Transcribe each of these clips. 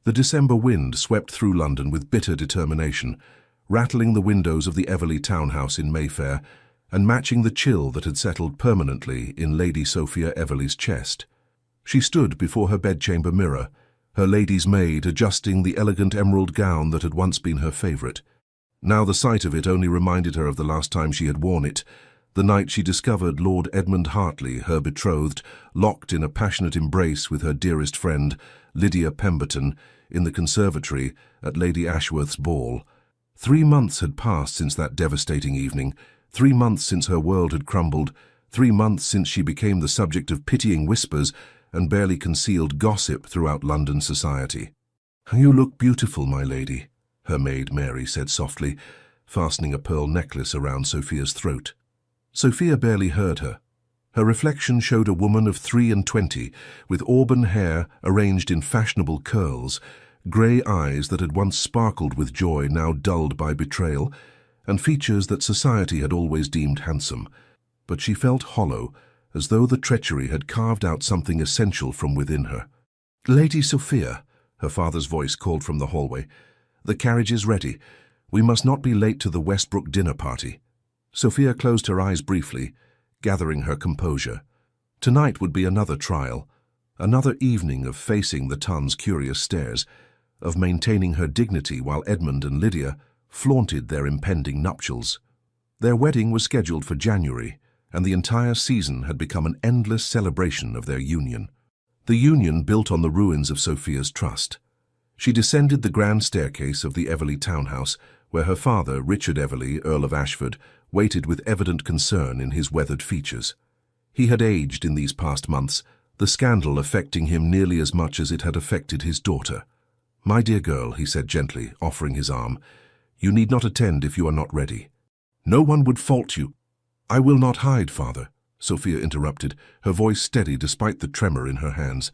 The December wind swept through London with bitter determination, rattling the windows of the Everleigh townhouse in Mayfair and matching the chill that had settled permanently in Lady Sophia Everleigh's chest. She stood before her bedchamber mirror, her lady's maid adjusting the elegant emerald gown that had once been her favourite. Now the sight of it only reminded her of the last time she had worn it, the night she discovered Lord Edmund Hartley, her betrothed, locked in a passionate embrace with her dearest friend, Lydia Pemberton, in the conservatory at Lady Ashworth's ball. 3 months had passed since that devastating evening, 3 months since her world had crumbled, 3 months since she became the subject of pitying whispers and barely concealed gossip throughout London society. "You look beautiful, my lady," her maid Mary said softly, fastening a pearl necklace around Sophia's throat. Sophia barely heard her. Her reflection showed a woman of 23, with auburn hair arranged in fashionable curls, grey eyes that had once sparkled with joy now dulled by betrayal, and features that society had always deemed handsome. But she felt hollow, as though the treachery had carved out something essential from within her. "Lady Sophia," her father's voice called from the hallway, "the carriage is ready. We must not be late to the Westbrook dinner party." Sophia closed her eyes briefly, gathering her composure. Tonight would be another trial, another evening of facing the Tun's curious stares, of maintaining her dignity while Edmund and Lydia flaunted their impending nuptials. Their wedding was scheduled for January, and the entire season had become an endless celebration of their union. The union built on the ruins of Sophia's trust. She descended the grand staircase of the Everleigh townhouse, where her father, Richard Everleigh, Earl of Ashford, waited with evident concern in his weathered features. He had aged in these past months, the scandal affecting him nearly as much as it had affected his daughter. "My dear girl," he said gently, offering his arm, "you need not attend if you are not ready. No one would fault you." "I will not hide, father," Sophia interrupted, her voice steady despite the tremor in her hands.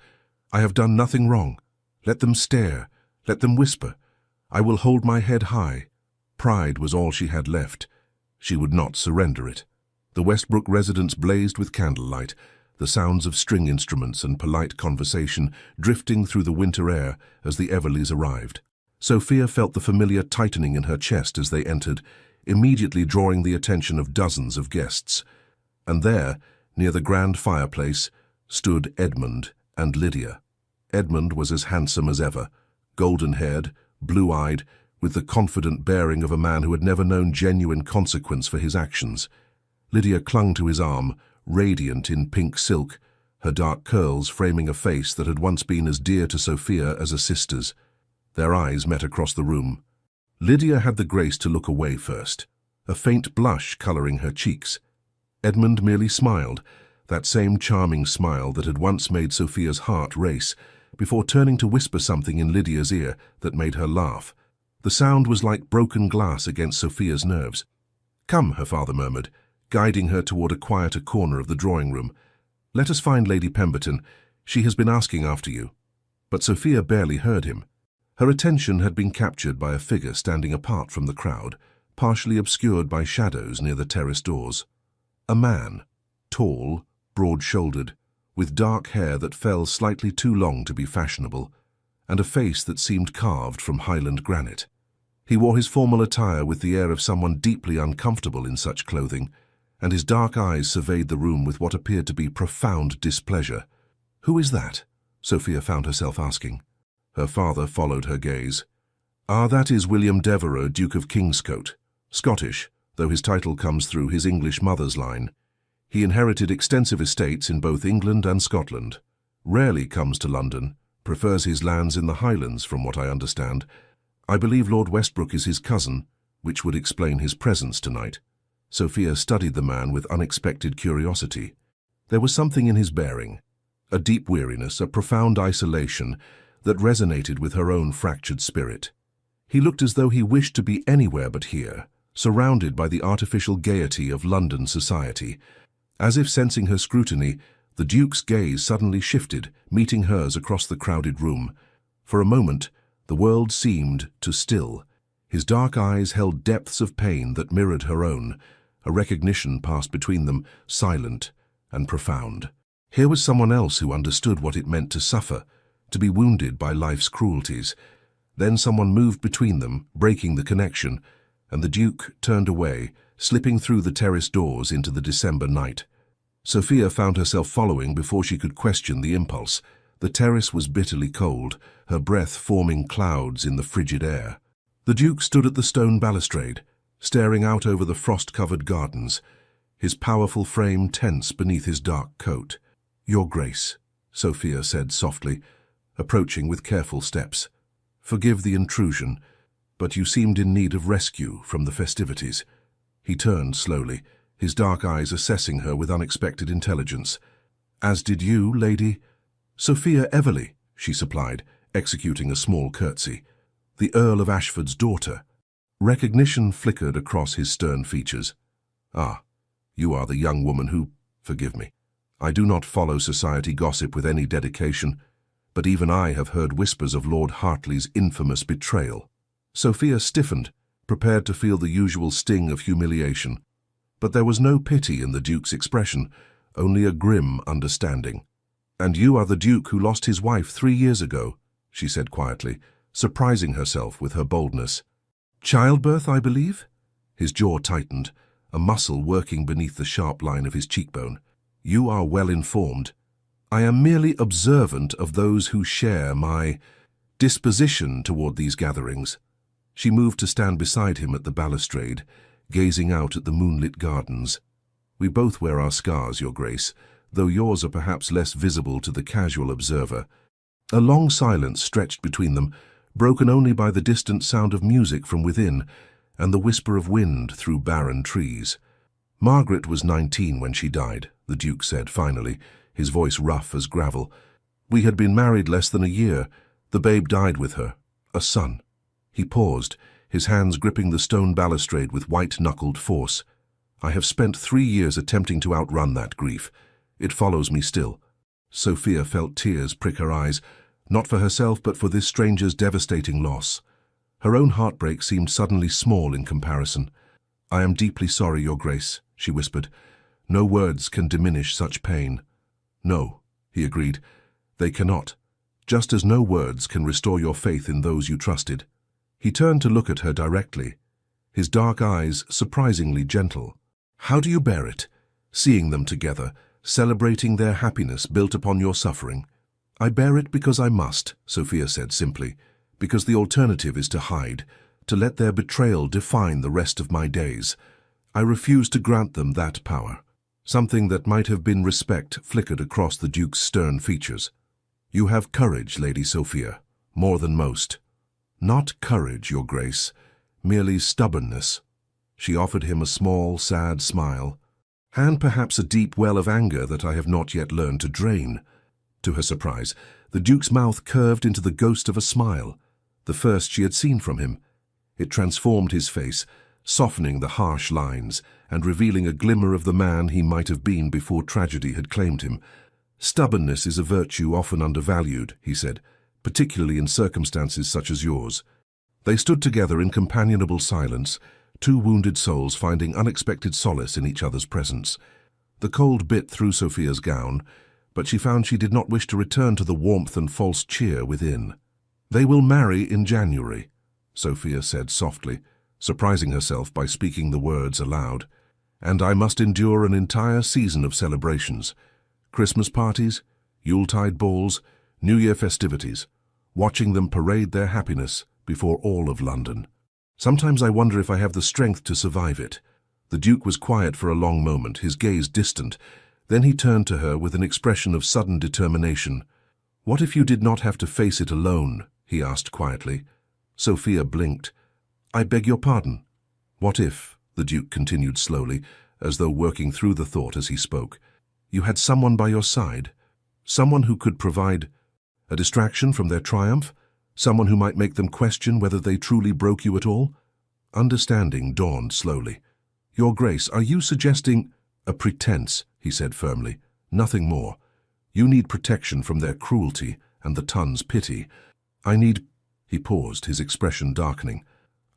"I have done nothing wrong. Let them stare, let them whisper. I will hold my head high." Pride was all she had left. She would not surrender it. The Westbrook residence blazed with candlelight, the sounds of string instruments and polite conversation drifting through the winter air as the Everleighs arrived. Sophia felt the familiar tightening in her chest as they entered, immediately drawing the attention of dozens of guests. And there, near the grand fireplace, stood Edmund and Lydia. Edmund was as handsome as ever, golden-haired, blue-eyed, with the confident bearing of a man who had never known genuine consequence for his actions. Lydia clung to his arm, radiant in pink silk, her dark curls framing a face that had once been as dear to Sophia as a sister's. Their eyes met across the room. Lydia had the grace to look away first, a faint blush colouring her cheeks. Edmund merely smiled, that same charming smile that had once made Sophia's heart race, before turning to whisper something in Lydia's ear that made her laugh. The sound was like broken glass against Sophia's nerves. "Come," her father murmured, guiding her toward a quieter corner of the drawing-room. "Let us find Lady Pemberton. She has been asking after you." But Sophia barely heard him. Her attention had been captured by a figure standing apart from the crowd, partially obscured by shadows near the terrace doors. A man, tall, broad-shouldered, with dark hair that fell slightly too long to be fashionable, and a face that seemed carved from Highland granite. He wore his formal attire with the air of someone deeply uncomfortable in such clothing, and his dark eyes surveyed the room with what appeared to be profound displeasure. "Who is that?" Sophia found herself asking. Her father followed her gaze. "Ah, that is William Devereux, Duke of Kingscote. Scottish, though his title comes through his English mother's line. He inherited extensive estates in both England and Scotland. Rarely comes to London, prefers his lands in the Highlands, from what I understand. I believe Lord Westbrook is his cousin, which would explain his presence tonight." Sophia studied the man with unexpected curiosity. There was something in his bearing, a deep weariness, a profound isolation, that resonated with her own fractured spirit. He looked as though he wished to be anywhere but here, surrounded by the artificial gaiety of London society. As if sensing her scrutiny, the Duke's gaze suddenly shifted, meeting hers across the crowded room. For a moment, the world seemed to still. His dark eyes held depths of pain that mirrored her own. A recognition passed between them, silent and profound. Here was someone else who understood what it meant to suffer, to be wounded by life's cruelties. Then someone moved between them, breaking the connection, and the Duke turned away, slipping through the terrace doors into the December night. Sophia found herself following before she could question the impulse. The terrace was bitterly cold, her breath forming clouds in the frigid air. The Duke stood at the stone balustrade, staring out over the frost-covered gardens, his powerful frame tense beneath his dark coat. "Your Grace," Sophia said softly, approaching with careful steps. "Forgive the intrusion, but you seemed in need of rescue from the festivities." He turned slowly, his dark eyes assessing her with unexpected intelligence. "As did you, Lady Sophia Everleigh," she supplied, executing a small curtsy. "The Earl of Ashford's daughter." Recognition flickered across his stern features. "Ah, you are the young woman who— Forgive me. I do not follow society gossip with any dedication, but even I have heard whispers of Lord Hartley's infamous betrayal." Sophia stiffened, prepared to feel the usual sting of humiliation. But there was no pity in the Duke's expression, only a grim understanding. "And you are the Duke who lost his wife 3 years ago," she said quietly, surprising herself with her boldness. "Childbirth, I believe?" His jaw tightened, a muscle working beneath the sharp line of his cheekbone. "You are well informed. I am merely observant of those who share my disposition toward these gatherings." She moved to stand beside him at the balustrade, gazing out at the moonlit gardens. "We both wear our scars, Your Grace, though yours are perhaps less visible to the casual observer." A long silence stretched between them, broken only by the distant sound of music from within and the whisper of wind through barren trees. "Margaret was 19 when she died," the Duke said finally, his voice rough as gravel. "We had been married less than a year. The babe died with her, a son." He paused, his hands gripping the stone balustrade with white-knuckled force. "I have spent 3 years attempting to outrun that grief. It follows me still." Sophia felt tears prick her eyes, not for herself but for this stranger's devastating loss. Her own heartbreak seemed suddenly small in comparison. "I am deeply sorry, Your Grace," she whispered. "No words can diminish such pain." "No," he agreed, "they cannot, just as no words can restore your faith in those you trusted." He turned to look at her directly, his dark eyes surprisingly gentle. "How do you bear it, seeing them together, celebrating their happiness built upon your suffering?" "I bear it because I must," Sophia said simply, "because the alternative is to hide, to let their betrayal define the rest of my days. I refuse to grant them that power." Something that might have been respect flickered across the Duke's stern features. "You have courage, Lady Sophia, more than most." "Not courage, Your Grace, merely stubbornness." She offered him a small, sad smile, and perhaps a deep well of anger that I have not yet learned to drain. To her surprise, the Duke's mouth curved into the ghost of a smile, the first she had seen from him. It transformed his face, softening the harsh lines and revealing a glimmer of the man he might have been before tragedy had claimed him. "Stubbornness is a virtue often undervalued," he said, "particularly in circumstances such as yours." They stood together in companionable silence, two wounded souls finding unexpected solace in each other's presence. The cold bit through Sophia's gown, but she found she did not wish to return to the warmth and false cheer within. "They will marry in January," Sophia said softly, surprising herself by speaking the words aloud. "And I must endure an entire season of celebrations. Christmas parties, Yuletide balls, New Year festivities, watching them parade their happiness before all of London. Sometimes I wonder if I have the strength to survive it." The Duke was quiet for a long moment, his gaze distant. Then he turned to her with an expression of sudden determination. "What if you did not have to face it alone?" he asked quietly. Sophia blinked. "I beg your pardon." "What if," the Duke continued slowly, as though working through the thought as he spoke, "you had someone by your side, someone who could provide a distraction from their triumph, someone who might make them question whether they truly broke you at all?" Understanding dawned slowly. "Your Grace, are you suggesting—" "A pretense," he said firmly, "nothing more. You need protection from their cruelty and the Tun's pity. I need—" He paused, his expression darkening.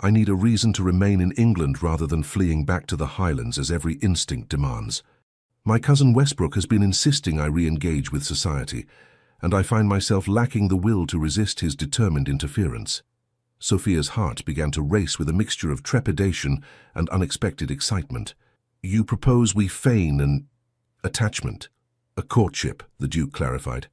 "I need a reason to remain in England rather than fleeing back to the Highlands as every instinct demands. My cousin Westbrook has been insisting I re-engage with society, and I find myself lacking the will to resist his determined interference. Sophia's heart began to race with a mixture of trepidation and unexpected excitement. "You propose we feign an attachment?" "A courtship," the Duke clarified.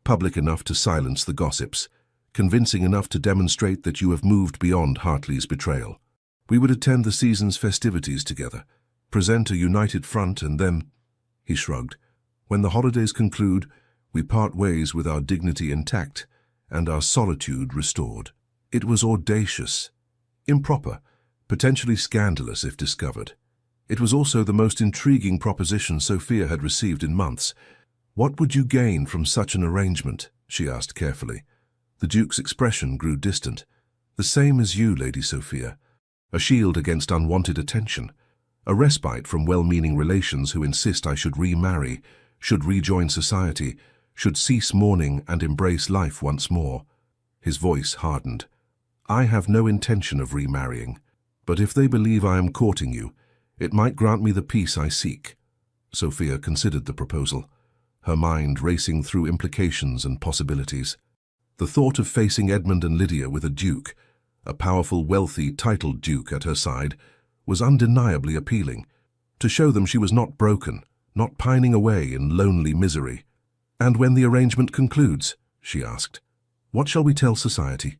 "Public enough to silence the gossips, convincing enough to demonstrate that you have moved beyond Hartley's betrayal. We would attend the season's festivities together, present a united front, and then—" He shrugged. "When the holidays conclude, we part ways with our dignity intact and our solitude restored." It was audacious, improper, potentially scandalous if discovered. It was also the most intriguing proposition Sophia had received in months. "What would you gain from such an arrangement?" she asked carefully. The Duke's expression grew distant. "The same as you, Lady Sophia. A shield against unwanted attention. A respite from well-meaning relations who insist I should remarry, should rejoin society, should cease mourning and embrace life once more." His voice hardened. "I have no intention of remarrying, but if they believe I am courting you, it might grant me the peace I seek." Sophia considered the proposal, her mind racing through implications and possibilities. The thought of facing Edmund and Lydia with a duke, a powerful, wealthy, titled duke at her side, was undeniably appealing. To show them she was not broken, not pining away in lonely misery. "And when the arrangement concludes," she asked, "what shall we tell society?"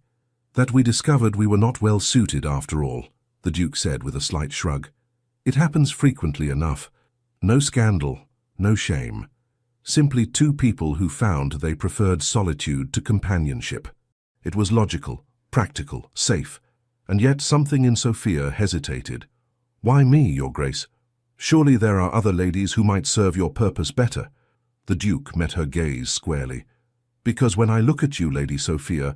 "That we discovered we were not well suited after all," the Duke said with a slight shrug. "It happens frequently enough. No scandal, no shame. Simply two people who found they preferred solitude to companionship. It was logical, practical, safe, and yet something in Sophia hesitated. "Why me, Your Grace? Surely there are other ladies who might serve your purpose better." The Duke met her gaze squarely. "Because when I look at you, Lady Sophia,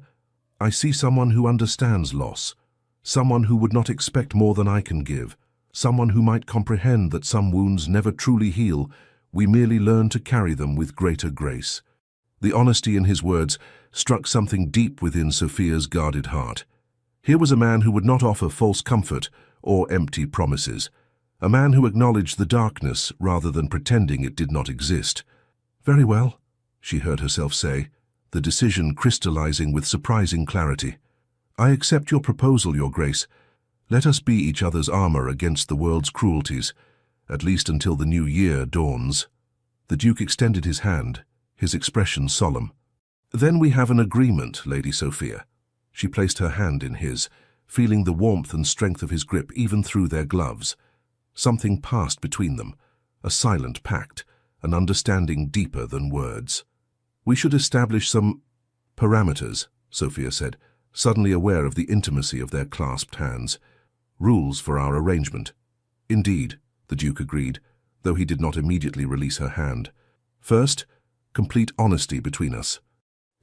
I see someone who understands loss, someone who would not expect more than I can give, someone who might comprehend that some wounds never truly heal, we merely learn to carry them with greater grace." The honesty in his words struck something deep within Sophia's guarded heart. Here was a man who would not offer false comfort or empty promises, a man who acknowledged the darkness rather than pretending it did not exist. "Very well," she heard herself say, the decision crystallizing with surprising clarity. "I accept your proposal, Your Grace. Let us be each other's armor against the world's cruelties, at least until the new year dawns." The Duke extended his hand, his expression solemn. "Then we have an agreement, Lady Sophia." She placed her hand in his, feeling the warmth and strength of his grip even through their gloves. Something passed between them, a silent pact, an understanding deeper than words. "We should establish some parameters," Sophia said, suddenly aware of the intimacy of their clasped hands. "Rules for our arrangement." "Indeed," the Duke agreed, though he did not immediately release her hand. "First, complete honesty between us.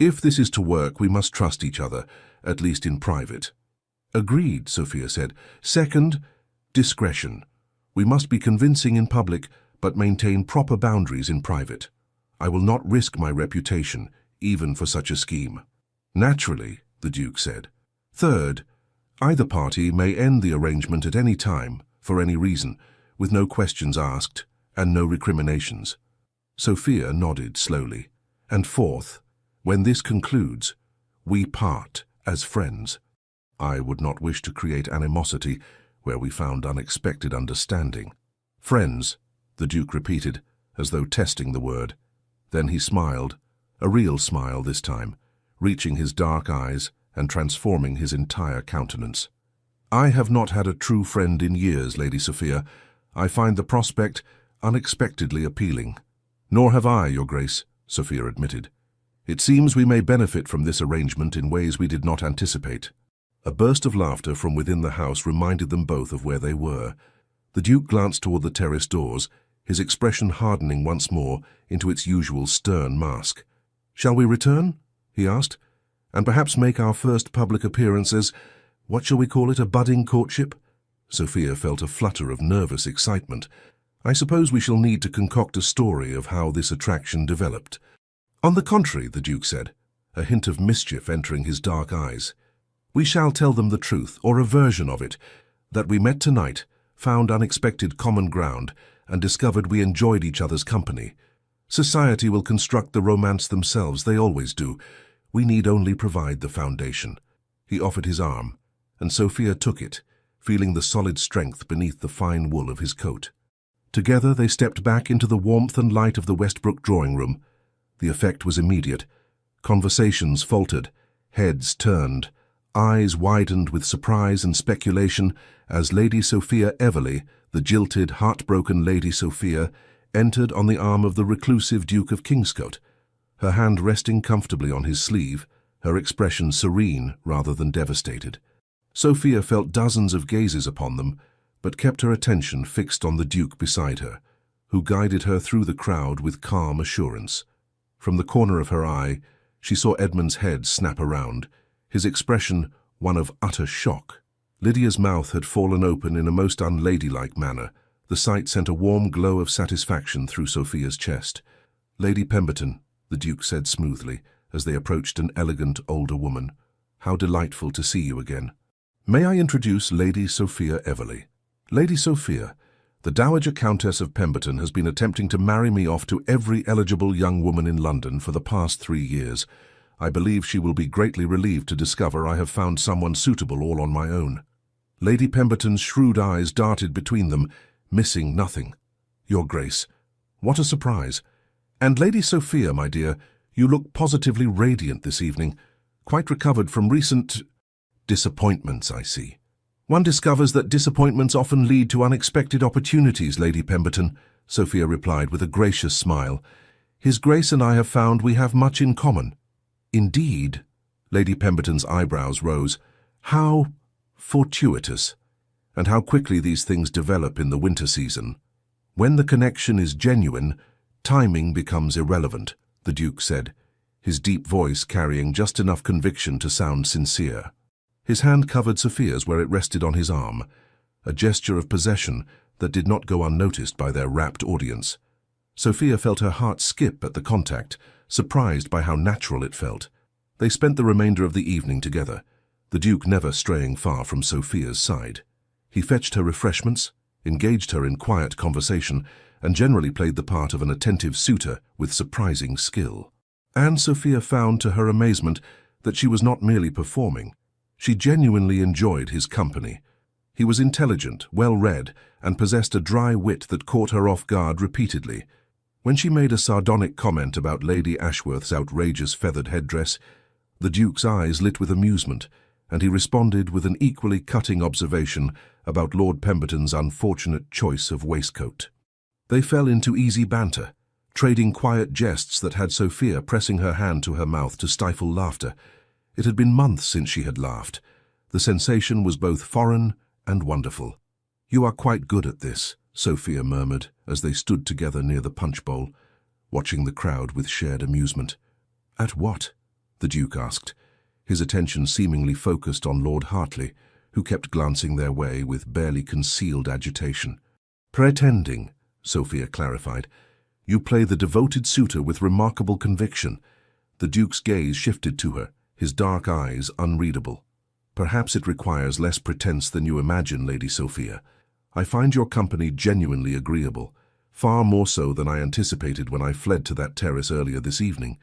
If this is to work, we must trust each other, at least in private." "Agreed," Sophia said. "Second, discretion. We must be convincing in public, but maintain proper boundaries in private. I will not risk my reputation, even for such a scheme." "Naturally," the Duke said. "Third, either party may end the arrangement at any time, for any reason, with no questions asked and no recriminations." Sophia nodded slowly. "And fourth, when this concludes, we part as friends." "I would not wish to create animosity where we found unexpected understanding." "Friends," the Duke repeated, as though testing the word. Then he smiled, a real smile this time, reaching his dark eyes and transforming his entire countenance. "I have not had a true friend in years, Lady Sophia. I find the prospect unexpectedly appealing." "Nor have I, Your Grace," Sophia admitted. "It seems we may benefit from this arrangement in ways we did not anticipate." A burst of laughter from within the house reminded them both of where they were. The Duke glanced toward the terrace doors, his expression hardening once more into its usual stern mask. "Shall we return?" he asked, "and perhaps make our first public appearance as, what shall we call it, a budding courtship?" Sophia felt a flutter of nervous excitement. "I suppose we shall need to concoct a story of how this attraction developed." "On the contrary," the Duke said, a hint of mischief entering his dark eyes. "We shall tell them the truth, or a version of it, that we met tonight, found unexpected common ground, and discovered we enjoyed each other's company. Society will construct the romance themselves, they always do. We need only provide the foundation. He offered his arm, and Sophia took it, feeling the solid strength beneath the fine wool of his coat. Together they stepped back into the warmth and light of the Westbrook drawing room. The effect was immediate. Conversations faltered, heads turned, eyes widened with surprise and speculation as Lady Sophia Everley, the jilted, heartbroken Lady Sophia, entered on the arm of the reclusive Duke of Kingscote, her hand resting comfortably on his sleeve, her expression serene rather than devastated. Sophia felt dozens of gazes upon them, but kept her attention fixed on the Duke beside her, who guided her through the crowd with calm assurance. From the corner of her eye, she saw Edmund's head snap around, his expression one of utter shock. Lydia's mouth had fallen open in a most unladylike manner. The sight sent a warm glow of satisfaction through Sophia's chest. "Lady Pemberton," the Duke said smoothly, as they approached an elegant older woman, "how delightful to see you again. May I introduce Lady Sophia Everley? Lady Sophia, the Dowager Countess of Pemberton has been attempting to marry me off to every eligible young woman in London for the past 3 years. I believe she will be greatly relieved to discover I have found someone suitable all on my own." Lady Pemberton's shrewd eyes darted between them, missing nothing. "Your Grace, what a surprise. And Lady Sophia, my dear, you look positively radiant this evening, quite recovered from recent disappointments, I see." "One discovers that disappointments often lead to unexpected opportunities, Lady Pemberton," Sophia replied with a gracious smile. "His Grace and I have found we have much in common." "Indeed?" Lady Pemberton's eyebrows rose. "How fortuitous, and how quickly these things develop in the winter season. When the connection is genuine, timing becomes irrelevant," the Duke said, his deep voice carrying just enough conviction to sound sincere. His hand covered Sophia's where it rested on his arm, a gesture of possession that did not go unnoticed by their rapt audience. Sophia felt her heart skip at the contact, surprised by how natural it felt. They spent the remainder of the evening together, the Duke never straying far from Sophia's side. He fetched her refreshments, engaged her in quiet conversation, and generally played the part of an attentive suitor with surprising skill. And Sophia found to her amazement that she was not merely performing. She genuinely enjoyed his company. He was intelligent, well-read, and possessed a dry wit that caught her off guard repeatedly. When she made a sardonic comment about Lady Ashworth's outrageous feathered headdress, the Duke's eyes lit with amusement, and he responded with an equally cutting observation about Lord Pemberton's unfortunate choice of waistcoat. They fell into easy banter, trading quiet jests that had Sophia pressing her hand to her mouth to stifle laughter. It had been months since she had laughed. The sensation was both foreign and wonderful. "You are quite good at this," Sophia murmured as they stood together near the punch bowl, watching the crowd with shared amusement. "At what?" the Duke asked, his attention seemingly focused on Lord Hartley, who kept glancing their way with barely concealed agitation. "Pretending," Sophia clarified. "You play the devoted suitor with remarkable conviction." The Duke's gaze shifted to her, his dark eyes unreadable. "Perhaps it requires less pretense than you imagine, Lady Sophia. I find your company genuinely agreeable, far more so than I anticipated when I fled to that terrace earlier this evening."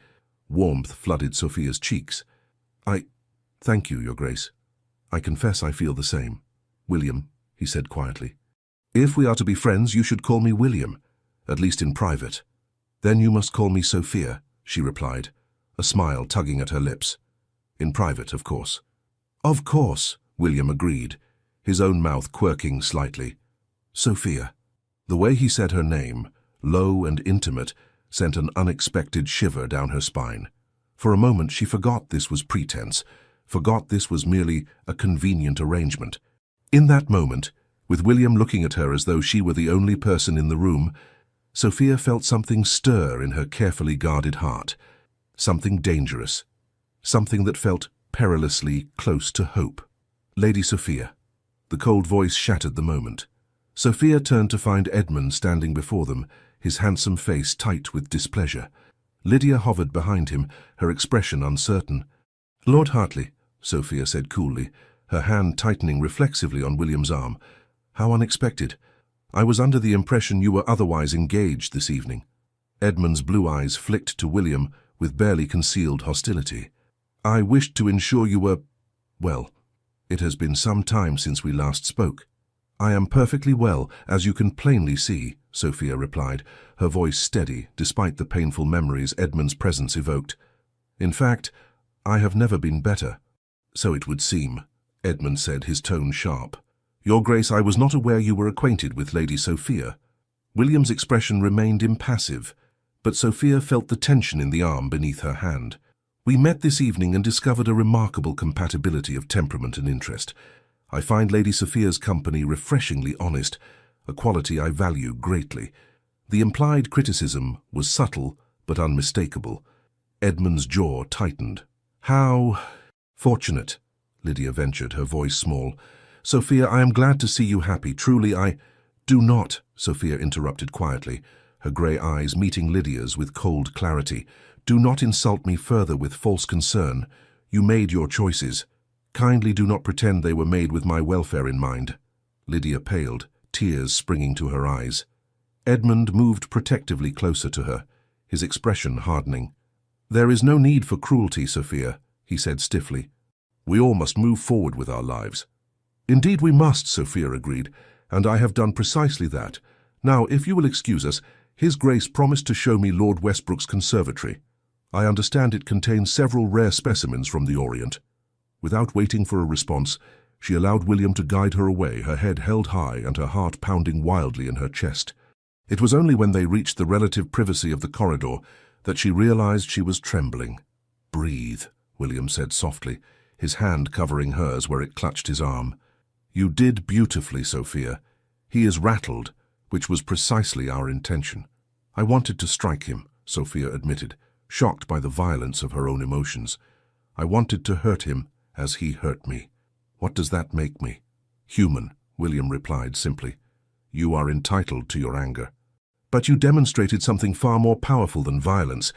Warmth flooded Sophia's cheeks. Thank you, Your Grace. I confess I feel the same." "William," he said quietly. "If we are to be friends, you should call me William, at least in private." "Then you must call me Sophia," she replied, a smile tugging at her lips. "In private, of course." "Of course," William agreed, his own mouth quirking slightly. "Sophia." The way he said her name, low and intimate, sent an unexpected shiver down her spine. For a moment she forgot this was pretense, forgot this was merely a convenient arrangement. In that moment, with William looking at her as though she were the only person in the room, Sophia felt something stir in her carefully guarded heart, something dangerous, something that felt perilously close to hope. "Lady Sophia." The cold voice shattered the moment. Sophia turned to find Edmund standing before them, his handsome face tight with displeasure. Lydia hovered behind him, her expression uncertain. "Lord Hartley," Sophia said coolly, her hand tightening reflexively on William's arm. "How unexpected. I was under the impression you were otherwise engaged this evening." Edmund's blue eyes flicked to William with barely concealed hostility. "I wished to ensure you were, well, it has been some time since we last spoke." "I am perfectly well, as you can plainly see," Sophia replied, her voice steady despite the painful memories Edmund's presence evoked. "In fact, I have never been better." "So it would seem," Edmund said, his tone sharp. "Your Grace, I was not aware you were acquainted with Lady Sophia." William's expression remained impassive, but Sophia felt the tension in the arm beneath her hand. "We met this evening and discovered a remarkable compatibility of temperament and interest. I find Lady Sophia's company refreshingly honest, a quality I value greatly." The implied criticism was subtle but unmistakable. Edmund's jaw tightened. "How fortunate," Lydia ventured, her voice small. "Sophia, I am glad to see you happy. Truly, I—" "Do not," Sophia interrupted quietly, her grey eyes meeting Lydia's with cold clarity. "Do not insult me further with false concern. You made your choices. Kindly do not pretend they were made with my welfare in mind." Lydia paled, tears springing to her eyes. Edmund moved protectively closer to her, his expression hardening. "There is no need for cruelty, Sophia," he said stiffly. "We all must move forward with our lives." "Indeed we must," Sophia agreed, "and I have done precisely that. Now, if you will excuse us, His Grace promised to show me Lord Westbrook's conservatory. I understand it contains several rare specimens from the Orient." Without waiting for a response, she allowed William to guide her away, her head held high and her heart pounding wildly in her chest. It was only when they reached the relative privacy of the corridor that she realized she was trembling. "Breathe," William said softly, his hand covering hers where it clutched his arm. "You did beautifully, Sophia. He is rattled, which was precisely our intention." "I wanted to strike him," Sophia admitted, shocked by the violence of her own emotions. "I wanted to hurt him as he hurt me." "What does that make me?" "Human," William replied simply. "You are entitled to your anger." "But you demonstrated something far more powerful than violence.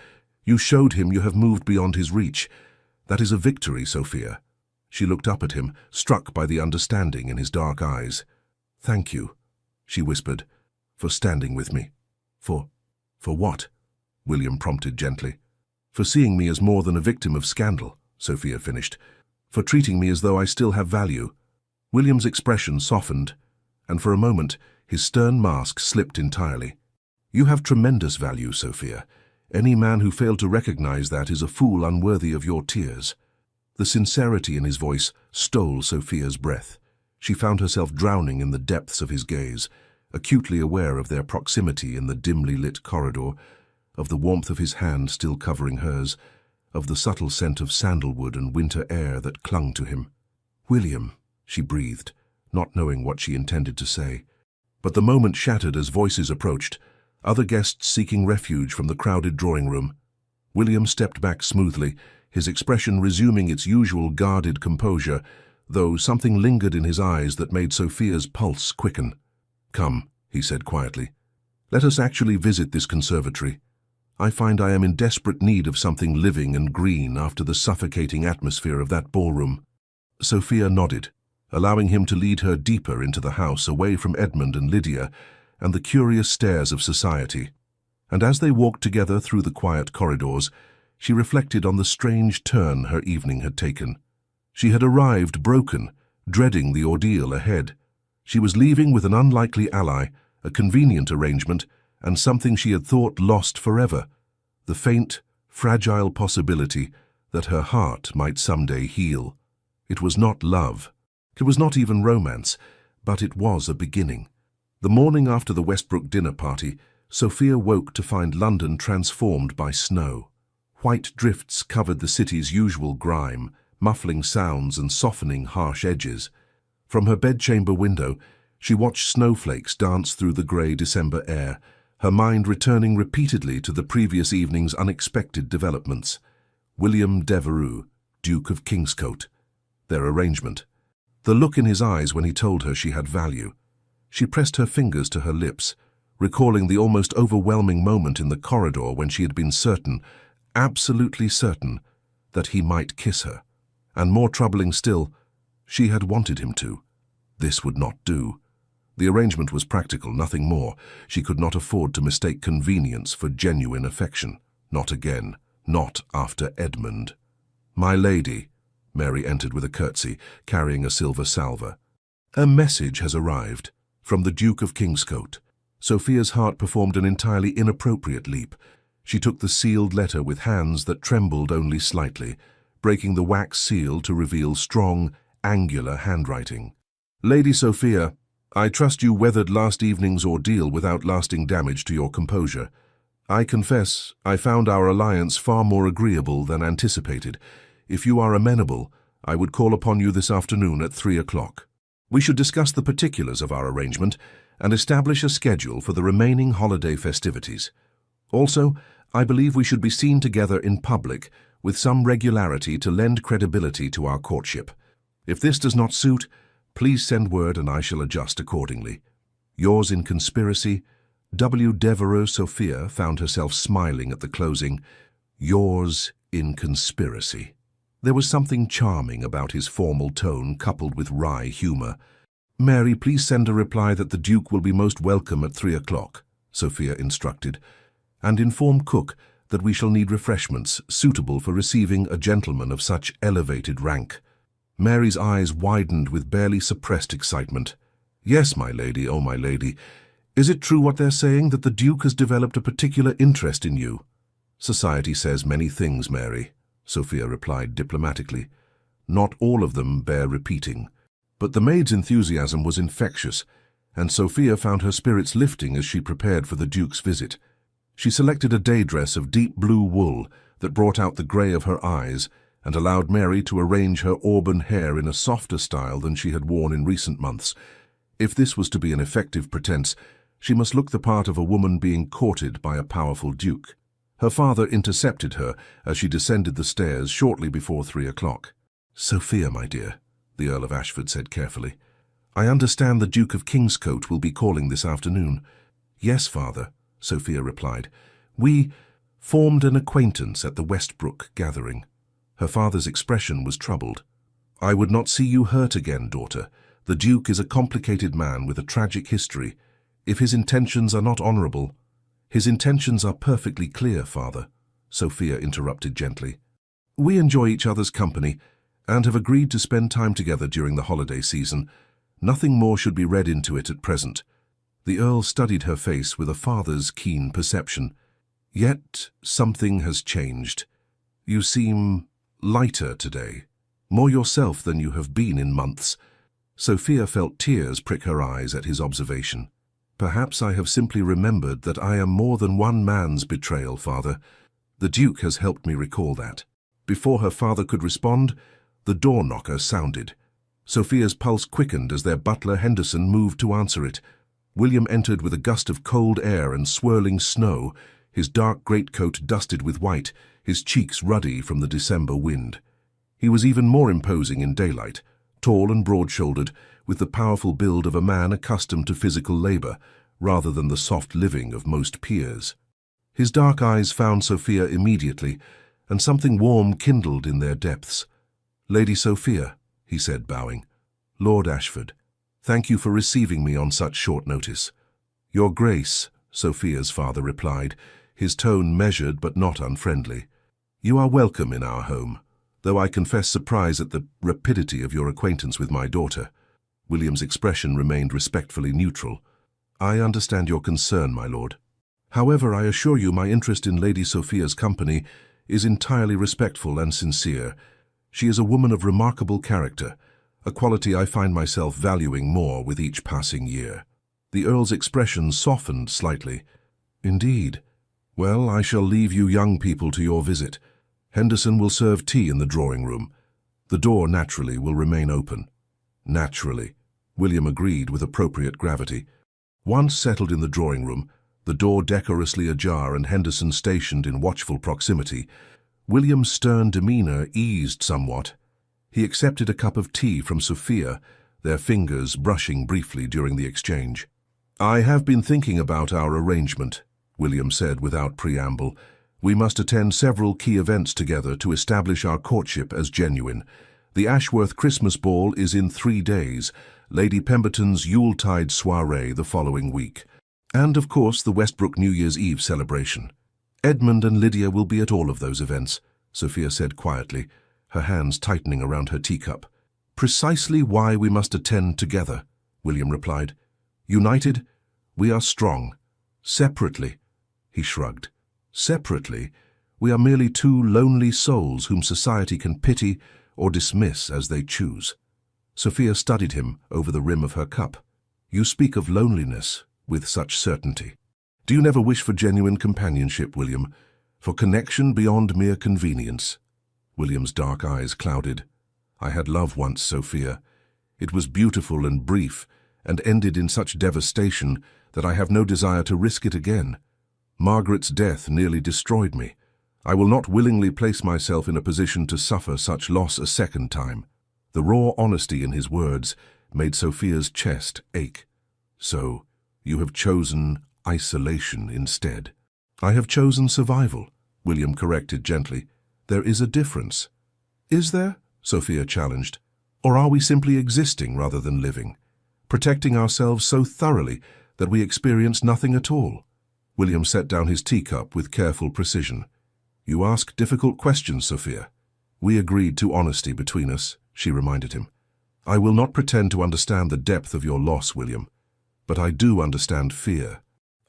You showed him you have moved beyond his reach. That is a victory, Sophia." She looked up at him, struck by the understanding in his dark eyes. "Thank you," she whispered, "for standing with me." For what?" William prompted gently. "For seeing me as more than a victim of scandal," Sophia finished. "For treating me as though I still have value." William's expression softened, and for a moment his stern mask slipped entirely. "You have tremendous value, Sophia. Any man who failed to recognize that is a fool unworthy of your tears." The sincerity in his voice stole Sophia's breath. She found herself drowning in the depths of his gaze, acutely aware of their proximity in the dimly lit corridor, of the warmth of his hand still covering hers, of the subtle scent of sandalwood and winter air that clung to him. "William," she breathed, not knowing what she intended to say. But the moment shattered as voices approached, other guests seeking refuge from the crowded drawing room. William stepped back smoothly, his expression resuming its usual guarded composure, though something lingered in his eyes that made Sophia's pulse quicken. "Come," he said quietly. "Let us actually visit this conservatory. I find I am in desperate need of something living and green after the suffocating atmosphere of that ballroom." Sophia nodded, allowing him to lead her deeper into the house, away from Edmund and Lydia and the curious stares of society. And as they walked together through the quiet corridors, she reflected on the strange turn her evening had taken. She had arrived broken, dreading the ordeal ahead. She was leaving with an unlikely ally, a convenient arrangement, and something she had thought lost forever, the faint, fragile possibility that her heart might someday heal. It was not love. It was not even romance, but it was a beginning. The morning after the Westbrook dinner party, Sophia woke to find London transformed by snow. White drifts covered the city's usual grime, muffling sounds and softening harsh edges. From her bedchamber window, she watched snowflakes dance through the grey December air, her mind returning repeatedly to the previous evening's unexpected developments. William Devereux, Duke of Kingscote. Their arrangement. The look in his eyes when he told her she had value. She pressed her fingers to her lips, recalling the almost overwhelming moment in the corridor when she had been certain, absolutely certain, that he might kiss her. And more troubling still, she had wanted him to. This would not do. The arrangement was practical, nothing more. She could not afford to mistake convenience for genuine affection. Not again. Not after Edmund. "My lady," Mary entered with a curtsy, carrying a silver salver. "A message has arrived from the Duke of Kingscote." Sophia's heart performed an entirely inappropriate leap. She took the sealed letter with hands that trembled only slightly, breaking the wax seal to reveal strong, angular handwriting. "Lady Sophia, I trust you weathered last evening's ordeal without lasting damage to your composure. I confess I found our alliance far more agreeable than anticipated. If you are amenable, I would call upon you this afternoon at 3 o'clock. We should discuss the particulars of our arrangement and establish a schedule for the remaining holiday festivities. Also, I believe we should be seen together in public with some regularity to lend credibility to our courtship. If this does not suit, please send word and I shall adjust accordingly. Yours in conspiracy, W. Devereux. Sophia found herself smiling at the closing. Yours in conspiracy. There was something charming about his formal tone coupled with wry humor. "Mary, please send a reply that the Duke will be most welcome at 3 o'clock, Sophia instructed, "and inform Cook that we shall need refreshments suitable for receiving a gentleman of such elevated rank." Mary's eyes widened with barely suppressed excitement. "Yes, my lady, oh my lady. Is it true what they're saying, that the Duke has developed a particular interest in you?" "Society says many things, Mary," Sophia replied diplomatically. "Not all of them bear repeating." But the maid's enthusiasm was infectious, and Sophia found her spirits lifting as she prepared for the Duke's visit. She selected a day dress of deep blue wool that brought out the grey of her eyes and allowed Mary to arrange her auburn hair in a softer style than she had worn in recent months. If this was to be an effective pretense, she must look the part of a woman being courted by a powerful duke. Her father intercepted her as she descended the stairs shortly before 3 o'clock. "Sophia, my dear," the Earl of Ashford said carefully, "I understand the Duke of Kingscote will be calling this afternoon." "Yes, father," Sophia replied. "We formed an acquaintance at the Westbrook gathering." Her father's expression was troubled. "I would not see you hurt again, daughter. The Duke is a complicated man with a tragic history. If his intentions are not honourable—" "His intentions are perfectly clear, father," Sophia interrupted gently. "We enjoy each other's company and have agreed to spend time together during the holiday season. Nothing more should be read into it at present." The Earl studied her face with a father's keen perception. "Yet something has changed. You seem lighter today, more yourself than you have been in months." Sophia felt tears prick her eyes at his observation. "Perhaps I have simply remembered that I am more than one man's betrayal, father. The Duke has helped me recall that." Before her father could respond, the door-knocker sounded. Sophia's pulse quickened as their butler Henderson moved to answer it. William entered with a gust of cold air and swirling snow, his dark greatcoat dusted with white, his cheeks ruddy from the December wind. He was even more imposing in daylight, tall and broad-shouldered, with the powerful build of a man accustomed to physical labor, rather than the soft living of most peers. His dark eyes found Sophia immediately, and something warm kindled in their depths. "Lady Sophia," he said, bowing. "Lord Ashford, thank you for receiving me on such short notice." "Your Grace," Sophia's father replied, his tone measured but not unfriendly. "You are welcome in our home, though I confess surprise at the rapidity of your acquaintance with my daughter." William's expression remained respectfully neutral. "I understand your concern, my lord. However, I assure you my interest in Lady Sophia's company is entirely respectful and sincere. She is a woman of remarkable character, a quality I find myself valuing more with each passing year." The Earl's expression softened slightly. "Indeed. Well, I shall leave you young people to your visit. Henderson will serve tea in the drawing-room. The door, naturally, will remain open." "Naturally," William agreed with appropriate gravity. Once settled in the drawing-room, the door decorously ajar and Henderson stationed in watchful proximity, William's stern demeanor eased somewhat. He accepted a cup of tea from Sophia, their fingers brushing briefly during the exchange. "I have been thinking about our arrangement," William said without preamble. "We must attend several key events together to establish our courtship as genuine. The Ashworth Christmas Ball is in 3 days, Lady Pemberton's Yuletide soiree the following week, and, of course, the Westbrook New Year's Eve celebration. Edmund and Lydia will be at all of those events, Sophia said quietly, her hands tightening around her teacup. Precisely why we must attend together, William replied. United, we are strong. Separately, he shrugged. Separately, we are merely two lonely souls whom society can pity or dismiss as they choose. Sophia studied him over the rim of her cup. You speak of loneliness with such certainty. Do you never wish for genuine companionship, William? For connection beyond mere convenience? William's dark eyes clouded. I had love once, Sophia. It was beautiful and brief, and ended in such devastation that I have no desire to risk it again. Margaret's death nearly destroyed me. I will not willingly place myself in a position to suffer such loss a second time. The raw honesty in his words made Sophia's chest ache. So, you have chosen isolation instead. I have chosen survival, William corrected gently. There is a difference. Is there? Sophia challenged. Or are we simply existing rather than living, protecting ourselves so thoroughly that we experience nothing at all? William set down his teacup with careful precision. You ask difficult questions, Sophia. We agreed to honesty between us, she reminded him. I will not pretend to understand the depth of your loss, William, but I do understand fear.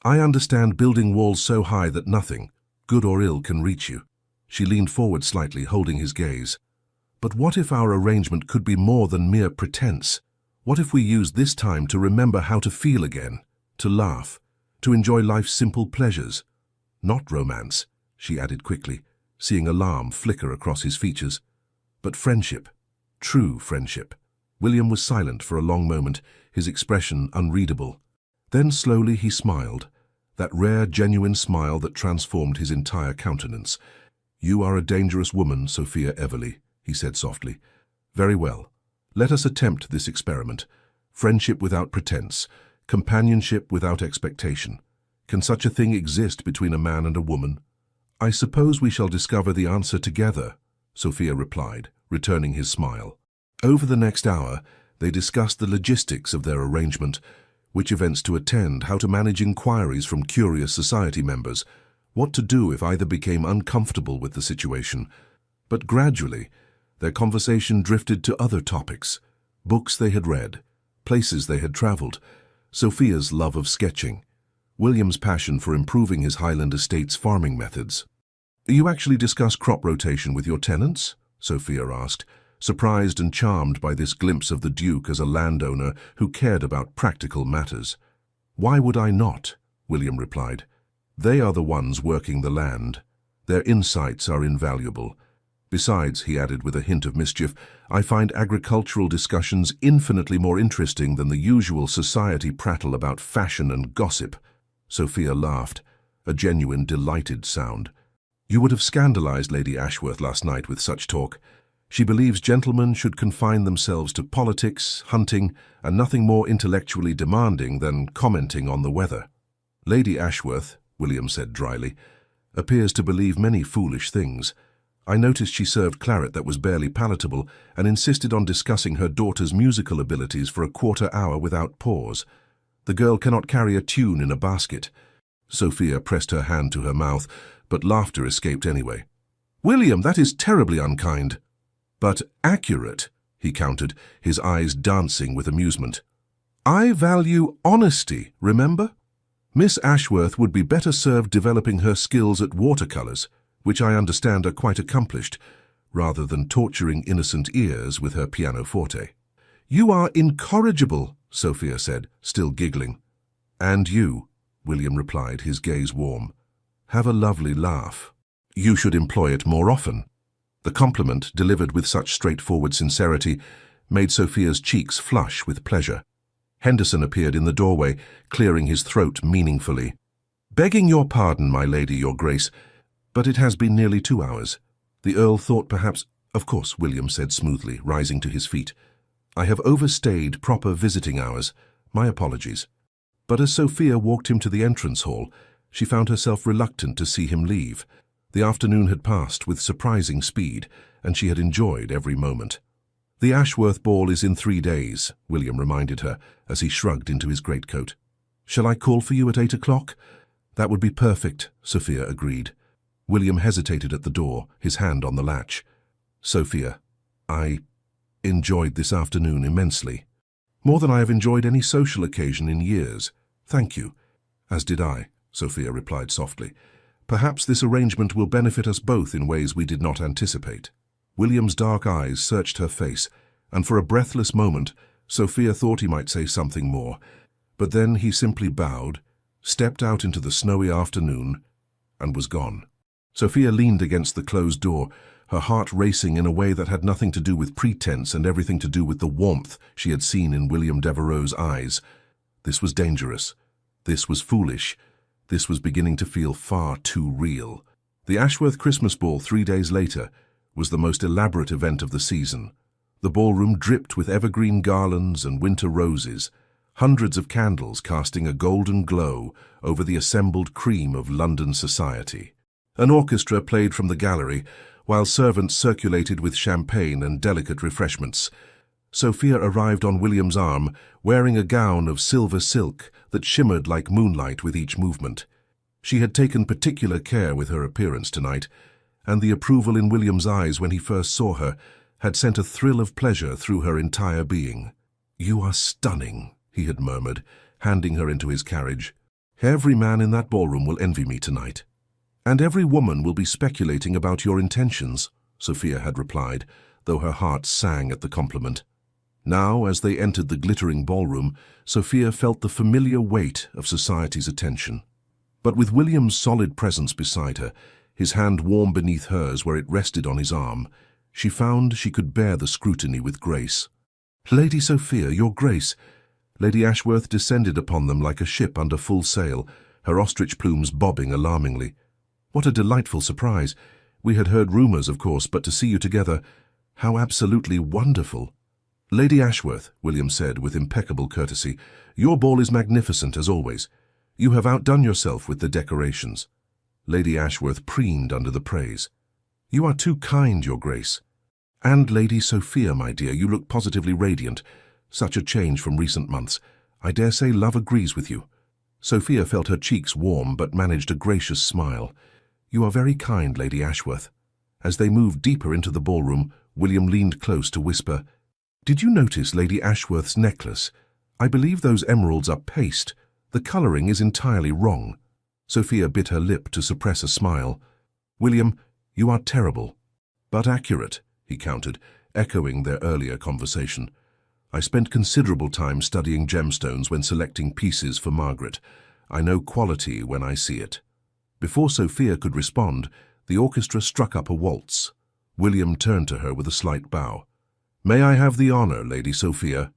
I understand building walls so high that nothing, good or ill, can reach you. She leaned forward slightly, holding his gaze. But what if our arrangement could be more than mere pretense? What if we used this time to remember how to feel again, to laugh, to enjoy life's simple pleasures? Not romance, she added quickly, seeing alarm flicker across his features. But friendship, true friendship. William was silent for a long moment, his expression unreadable. Then slowly he smiled, that rare, genuine smile that transformed his entire countenance. You are a dangerous woman, Sophia Everleigh, he said softly. Very well. Let us attempt this experiment. Friendship without pretense, companionship without expectation. Can such a thing exist between a man and a woman? I suppose we shall discover the answer together, Sophia replied, returning his smile. Over the next hour, they discussed the logistics of their arrangement, which events to attend, how to manage inquiries from curious society members, what to do if either became uncomfortable with the situation. But gradually, their conversation drifted to other topics, books they had read, places they had traveled, Sophia's love of sketching, William's passion for improving his Highland estate's farming methods. You actually discuss crop rotation with your tenants? Sophia asked, surprised and charmed by this glimpse of the Duke as a landowner who cared about practical matters. Why would I not? William replied. They are the ones working the land. Their insights are invaluable. Besides, he added with a hint of mischief, I find agricultural discussions infinitely more interesting than the usual society prattle about fashion and gossip. Sophia laughed, a genuine delighted sound. You would have scandalized Lady Ashworth last night with such talk. She believes gentlemen should confine themselves to politics, hunting, and nothing more intellectually demanding than commenting on the weather. Lady Ashworth, William said dryly, appears to believe many foolish things. I noticed she served claret that was barely palatable and insisted on discussing her daughter's musical abilities for a quarter-hour without pause. The girl cannot carry a tune in a basket. Sophia pressed her hand to her mouth, but laughter escaped anyway. William, that is terribly unkind. But accurate, he countered, his eyes dancing with amusement. I value honesty, remember? Miss Ashworth would be better served developing her skills at watercolors, which I understand are quite accomplished, rather than torturing innocent ears with her pianoforte. You are incorrigible, Sophia said, still giggling. And you, William replied, his gaze warm. Have a lovely laugh. You should employ it more often. The compliment, delivered with such straightforward sincerity, made Sophia's cheeks flush with pleasure. Henderson appeared in the doorway, clearing his throat meaningfully. Begging your pardon, my lady, your grace, but it has been nearly 2 hours. The Earl thought perhaps— Of course, William said smoothly, rising to his feet. I have overstayed proper visiting hours. My apologies. But as Sophia walked him to the entrance hall, she found herself reluctant to see him leave. The afternoon had passed with surprising speed, and she had enjoyed every moment. The Ashworth ball is in 3 days, William reminded her as he shrugged into his greatcoat. Shall I call for you at 8 o'clock? That would be perfect, Sophia agreed. William hesitated at the door, his hand on the latch. Sophia, I enjoyed this afternoon immensely. More than I have enjoyed any social occasion in years. Thank you. As did I, Sophia replied softly. Perhaps this arrangement will benefit us both in ways we did not anticipate. William's dark eyes searched her face, and for a breathless moment, Sophia thought he might say something more. But then he simply bowed, stepped out into the snowy afternoon, and was gone. Sophia leaned against the closed door, her heart racing in a way that had nothing to do with pretense and everything to do with the warmth she had seen in William Devereux's eyes. This was dangerous. This was foolish. This was beginning to feel far too real. The Ashworth Christmas ball 3 days later was the most elaborate event of the season. The ballroom dripped with evergreen garlands and winter roses, hundreds of candles casting a golden glow over the assembled cream of London society. An orchestra played from the gallery, while servants circulated with champagne and delicate refreshments. Sophia arrived on William's arm, wearing a gown of silver silk that shimmered like moonlight with each movement. She had taken particular care with her appearance tonight, and the approval in William's eyes when he first saw her had sent a thrill of pleasure through her entire being. "You are stunning," he had murmured, handing her into his carriage. "Every man in that ballroom will envy me tonight." "And every woman will be speculating about your intentions," Sophia had replied, though her heart sang at the compliment. Now, as they entered the glittering ballroom, Sophia felt the familiar weight of society's attention. But with William's solid presence beside her, his hand warm beneath hers where it rested on his arm, she found she could bear the scrutiny with grace. "Lady Sophia, your grace!" Lady Ashworth descended upon them like a ship under full sail, her ostrich plumes bobbing alarmingly. "What a delightful surprise! We had heard rumours, of course, but to see you together, how absolutely wonderful!" "Lady Ashworth," William said with impeccable courtesy, "your ball is magnificent as always. You have outdone yourself with the decorations." Lady Ashworth preened under the praise. "You are too kind, your grace. And Lady Sophia, my dear, you look positively radiant. Such a change from recent months. I dare say love agrees with you." Sophia felt her cheeks warm but managed a gracious smile. "You are very kind, Lady Ashworth." As they moved deeper into the ballroom, William leaned close to whisper, "Did you notice Lady Ashworth's necklace? I believe those emeralds are paste. The colouring is entirely wrong." Sophia bit her lip to suppress a smile. "William, you are terrible." "But accurate," he countered, echoing their earlier conversation. "I spent considerable time studying gemstones when selecting pieces for Margaret. I know quality when I see it." Before Sophia could respond, the orchestra struck up a waltz. William turned to her with a slight bow. "May I have the honour, Lady Sophia?"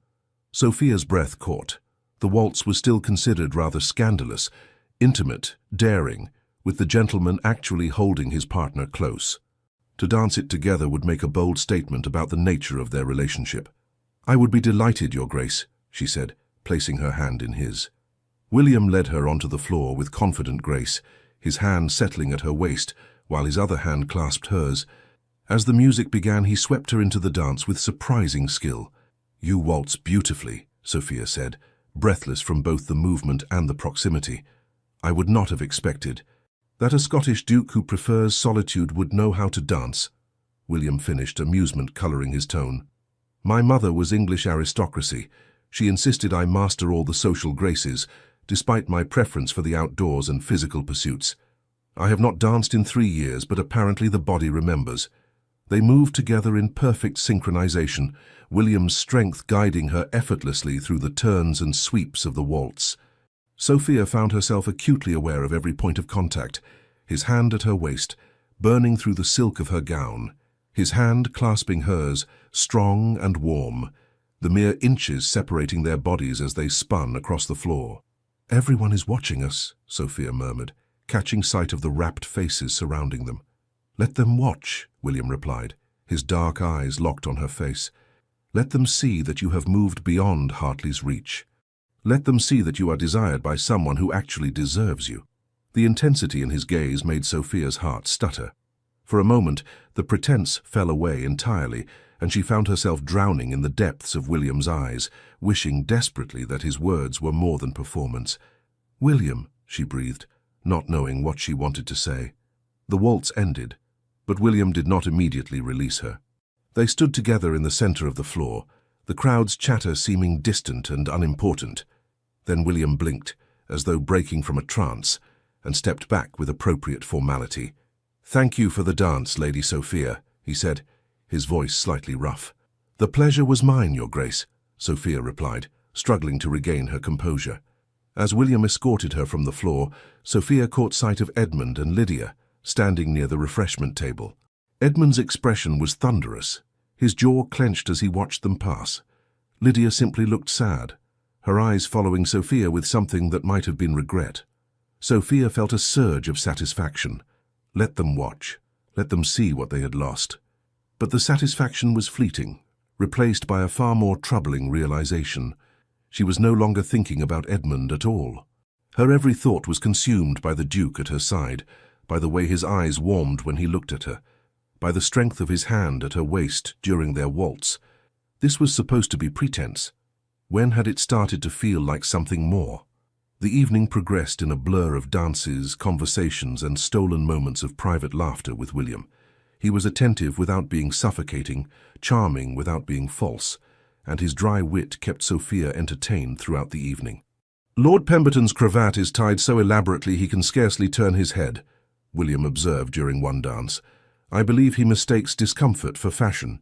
Sophia's breath caught. The waltz was still considered rather scandalous, intimate, daring, with the gentleman actually holding his partner close. To dance it together would make a bold statement about the nature of their relationship. "I would be delighted, Your Grace," she said, placing her hand in his. William led her onto the floor with confident grace, his hand settling at her waist, while his other hand clasped hers. As the music began, he swept her into the dance with surprising skill. "You waltz beautifully," Sophia said, breathless from both the movement and the proximity. "I would not have expected that a Scottish duke who prefers solitude would know how to dance," William finished, amusement colouring his tone. "My mother was English aristocracy. She insisted I master all the social graces, despite my preference for the outdoors and physical pursuits. I have not danced in 3 years, but apparently the body remembers." They moved together in perfect synchronization, William's strength guiding her effortlessly through the turns and sweeps of the waltz. Sophia found herself acutely aware of every point of contact, his hand at her waist, burning through the silk of her gown, his hand clasping hers, strong and warm, the mere inches separating their bodies as they spun across the floor. "Everyone is watching us," Sophia murmured, catching sight of the rapt faces surrounding them. "Let them watch," William replied, his dark eyes locked on her face. "Let them see that you have moved beyond Hartley's reach. Let them see that you are desired by someone who actually deserves you." The intensity in his gaze made Sophia's heart stutter. For a moment, the pretense fell away entirely, and she found herself drowning in the depths of William's eyes, wishing desperately that his words were more than performance. "William," she breathed, not knowing what she wanted to say. The waltz ended, but William did not immediately release her. They stood together in the center of the floor, the crowd's chatter seeming distant and unimportant. Then William blinked, as though breaking from a trance, and stepped back with appropriate formality. "Thank you for the dance, Lady Sophia," he said, his voice slightly rough. "The pleasure was mine, Your Grace," Sophia replied, struggling to regain her composure. As William escorted her from the floor, Sophia caught sight of Edmund and Lydia, standing near the refreshment table. Edmund's expression was thunderous, his jaw clenched as he watched them pass. Lydia simply looked sad, her eyes following Sophia with something that might have been regret. Sophia felt a surge of satisfaction. Let them watch, let them see what they had lost. But the satisfaction was fleeting, replaced by a far more troubling realization. She was no longer thinking about Edmund at all. Her every thought was consumed by the Duke at her side, by the way his eyes warmed when he looked at her, by the strength of his hand at her waist during their waltz. This was supposed to be pretense. When had it started to feel like something more? The evening progressed in a blur of dances, conversations, and stolen moments of private laughter with William. He was attentive without being suffocating, charming without being false, and his dry wit kept Sophia entertained throughout the evening. "Lord Pemberton's cravat is tied so elaborately he can scarcely turn his head," William observed during one dance. "I believe he mistakes discomfort for fashion."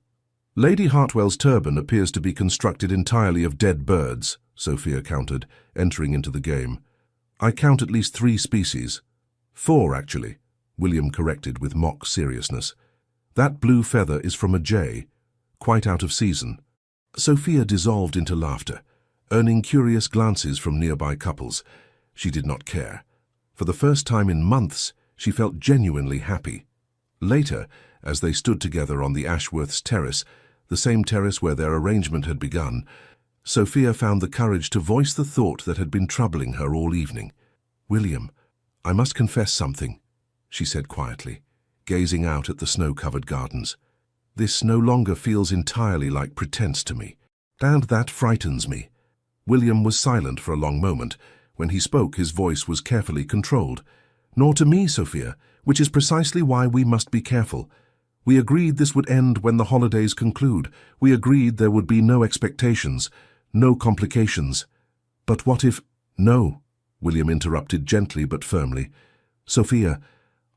"Lady Hartwell's turban appears to be constructed entirely of dead birds," Sophia countered, entering into the game. "I count at least 3 species. 4, actually," William corrected with mock seriousness. "That blue feather is from a jay, quite out of season." Sophia dissolved into laughter, earning curious glances from nearby couples. She did not care. For the first time in months, she felt genuinely happy. Later, as they stood together on the Ashworth's terrace, the same terrace where their arrangement had begun, Sophia found the courage to voice the thought that had been troubling her all evening. "William, I must confess something," she said quietly, gazing out at the snow-covered gardens. "This no longer feels entirely like pretense to me, and that frightens me." William was silent for a long moment. When he spoke, his voice was carefully controlled. "Nor to me, Sophia, which is precisely why we must be careful. We agreed this would end when the holidays conclude. We agreed there would be no expectations, no complications. But what if—" "No," William interrupted gently but firmly. "Sophia,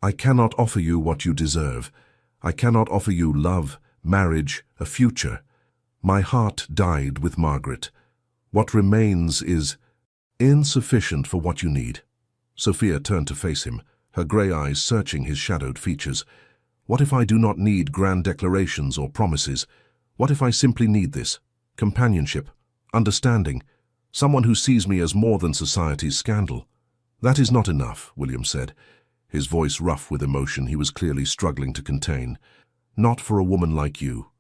I cannot offer you what you deserve. I cannot offer you love, marriage, a future. My heart died with Margaret. What remains is insufficient for what you need." Sophia turned to face him, her grey eyes searching his shadowed features. "What if I do not need grand declarations or promises? What if I simply need this? Companionship, understanding, someone who sees me as more than society's scandal?" "That is not enough," William said, his voice rough with emotion he was clearly struggling to contain. "Not for a woman like you.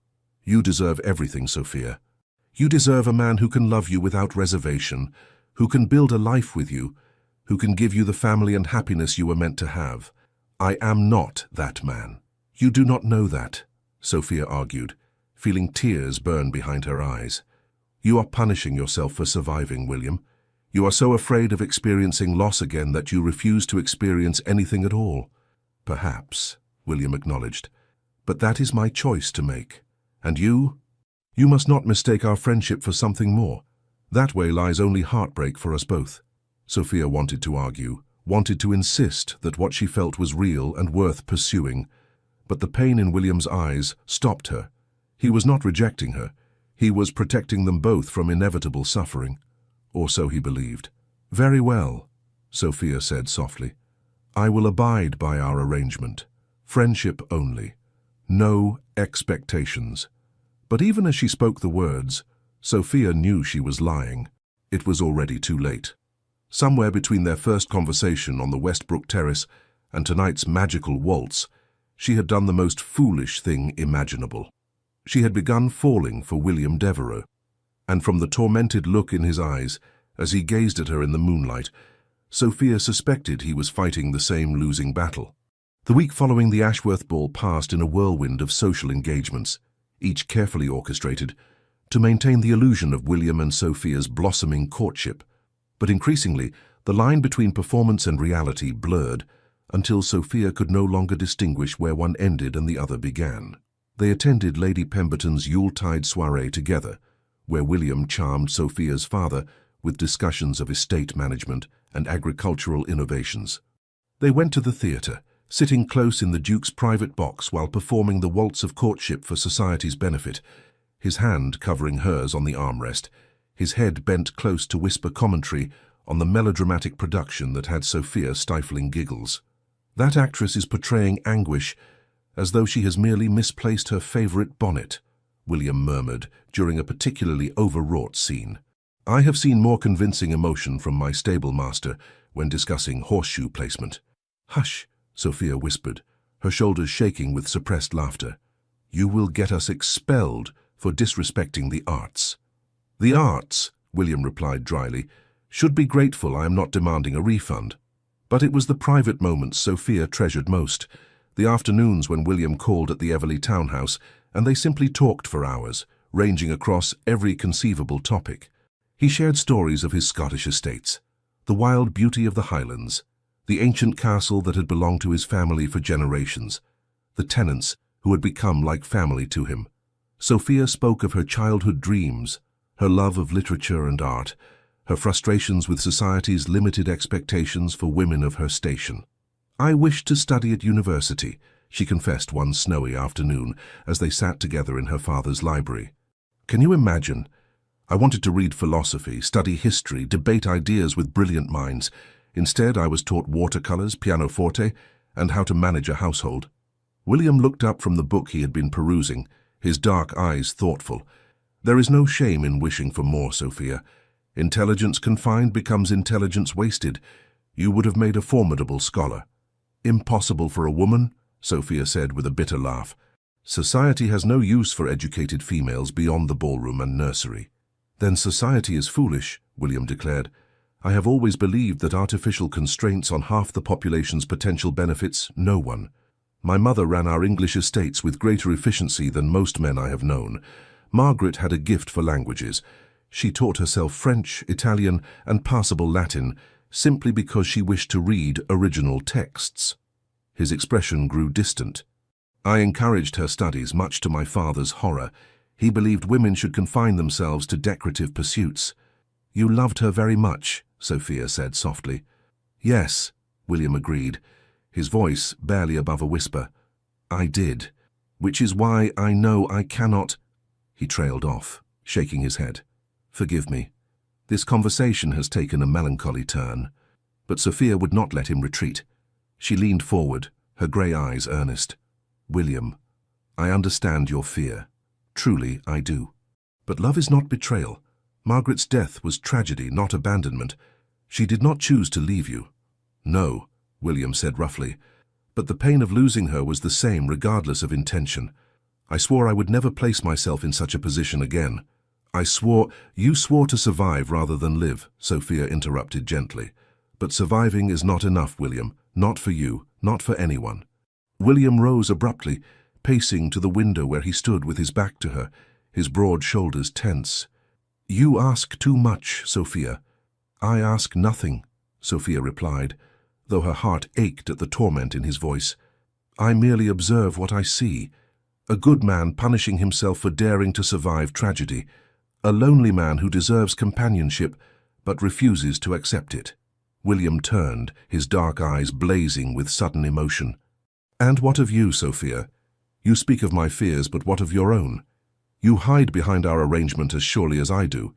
You deserve everything, Sophia. You deserve a man who can love you without reservation, who can build a life with you, who can give you the family and happiness you were meant to have. I am not that man." "You do not know that," Sophia argued, feeling tears burn behind her eyes. "You are punishing yourself for surviving, William. You are so afraid of experiencing loss again that you refuse to experience anything at all." "Perhaps," William acknowledged, "but that is my choice to make. And you? You must not mistake our friendship for something more. That way lies only heartbreak for us both." Sophia wanted to argue, wanted to insist that what she felt was real and worth pursuing, but the pain in William's eyes stopped her. He was not rejecting her. He was protecting them both from inevitable suffering. Or so he believed. "Very well," Sophia said softly. "I will abide by our arrangement. Friendship only. No expectations." But even as she spoke the words, Sophia knew she was lying. It was already too late. Somewhere between their first conversation on the Westbrook terrace and tonight's magical waltz, she had done the most foolish thing imaginable. She had begun falling for William Devereux, and from the tormented look in his eyes as he gazed at her in the moonlight, Sophia suspected he was fighting the same losing battle. The week following the Ashworth ball passed in a whirlwind of social engagements. each carefully orchestrated, to maintain the illusion of William and Sophia's blossoming courtship. But increasingly, the line between performance and reality blurred until Sophia could no longer distinguish where one ended and the other began. They attended Lady Pemberton's Yuletide soiree together, where William charmed Sophia's father with discussions of estate management and agricultural innovations. They went to the theatre, sitting close in the Duke's private box while performing the waltz of courtship for society's benefit, his hand covering hers on the armrest, his head bent close to whisper commentary on the melodramatic production that had Sophia stifling giggles. "That actress is portraying anguish as though she has merely misplaced her favourite bonnet," William murmured during a particularly overwrought scene. "I have seen more convincing emotion from my stable master when discussing horseshoe placement." "Hush," Sophia whispered, her shoulders shaking with suppressed laughter. "You will get us expelled for disrespecting the arts." "The arts," William replied dryly, "should be grateful I am not demanding a refund." But it was the private moments Sophia treasured most, the afternoons when William called at the Everleigh townhouse, and they simply talked for hours, ranging across every conceivable topic. He shared stories of his Scottish estates, the wild beauty of the Highlands, the ancient castle that had belonged to his family for generations, the tenants who had become like family to him. Sophia spoke of her childhood dreams, her love of literature and art, her frustrations with society's limited expectations for women of her station. "I wished to study at university," she confessed one snowy afternoon as they sat together in her father's library. "Can you imagine? I wanted to read philosophy, study history, debate ideas with brilliant minds. Instead, I was taught watercolors, pianoforte, and how to manage a household." William looked up from the book he had been perusing, his dark eyes thoughtful. "There is no shame in wishing for more, Sophia. Intelligence confined becomes intelligence wasted. You would have made a formidable scholar." "Impossible for a woman," Sophia said with a bitter laugh. "Society has no use for educated females beyond the ballroom and nursery." "Then society is foolish," William declared. "I have always believed that artificial constraints on half the population's potential benefits no one. My mother ran our English estates with greater efficiency than most men I have known. Margaret had a gift for languages. She taught herself French, Italian, and passable Latin simply because she wished to read original texts." His expression grew distant. "I encouraged her studies, much to my father's horror. He believed women should confine themselves to decorative pursuits." "You loved her very much," Sophia said softly. "Yes," William agreed, his voice barely above a whisper. "I did. Which is why I know I cannot—" He trailed off, shaking his head. "Forgive me. This conversation has taken a melancholy turn." But Sophia would not let him retreat. She leaned forward, her grey eyes earnest. "William, I understand your fear. Truly, I do. But love is not betrayal. Margaret's death was tragedy, not abandonment. She did not choose to leave you." "No," William said roughly, "but the pain of losing her was the same regardless of intention. I swore I would never place myself in such a position again." "I swore—" "You swore to survive rather than live," Sophia interrupted gently. "But surviving is not enough, William. Not for you, not for anyone." William rose abruptly, pacing to the window where he stood with his back to her, his broad shoulders tense. "You ask too much, Sophia." "I ask nothing," Sophia replied, though her heart ached at the torment in his voice. "I merely observe what I see. A good man punishing himself for daring to survive tragedy. A lonely man who deserves companionship, but refuses to accept it." William turned, his dark eyes blazing with sudden emotion. "And what of you, Sophia? You speak of my fears, but what of your own? You hide behind our arrangement as surely as I do.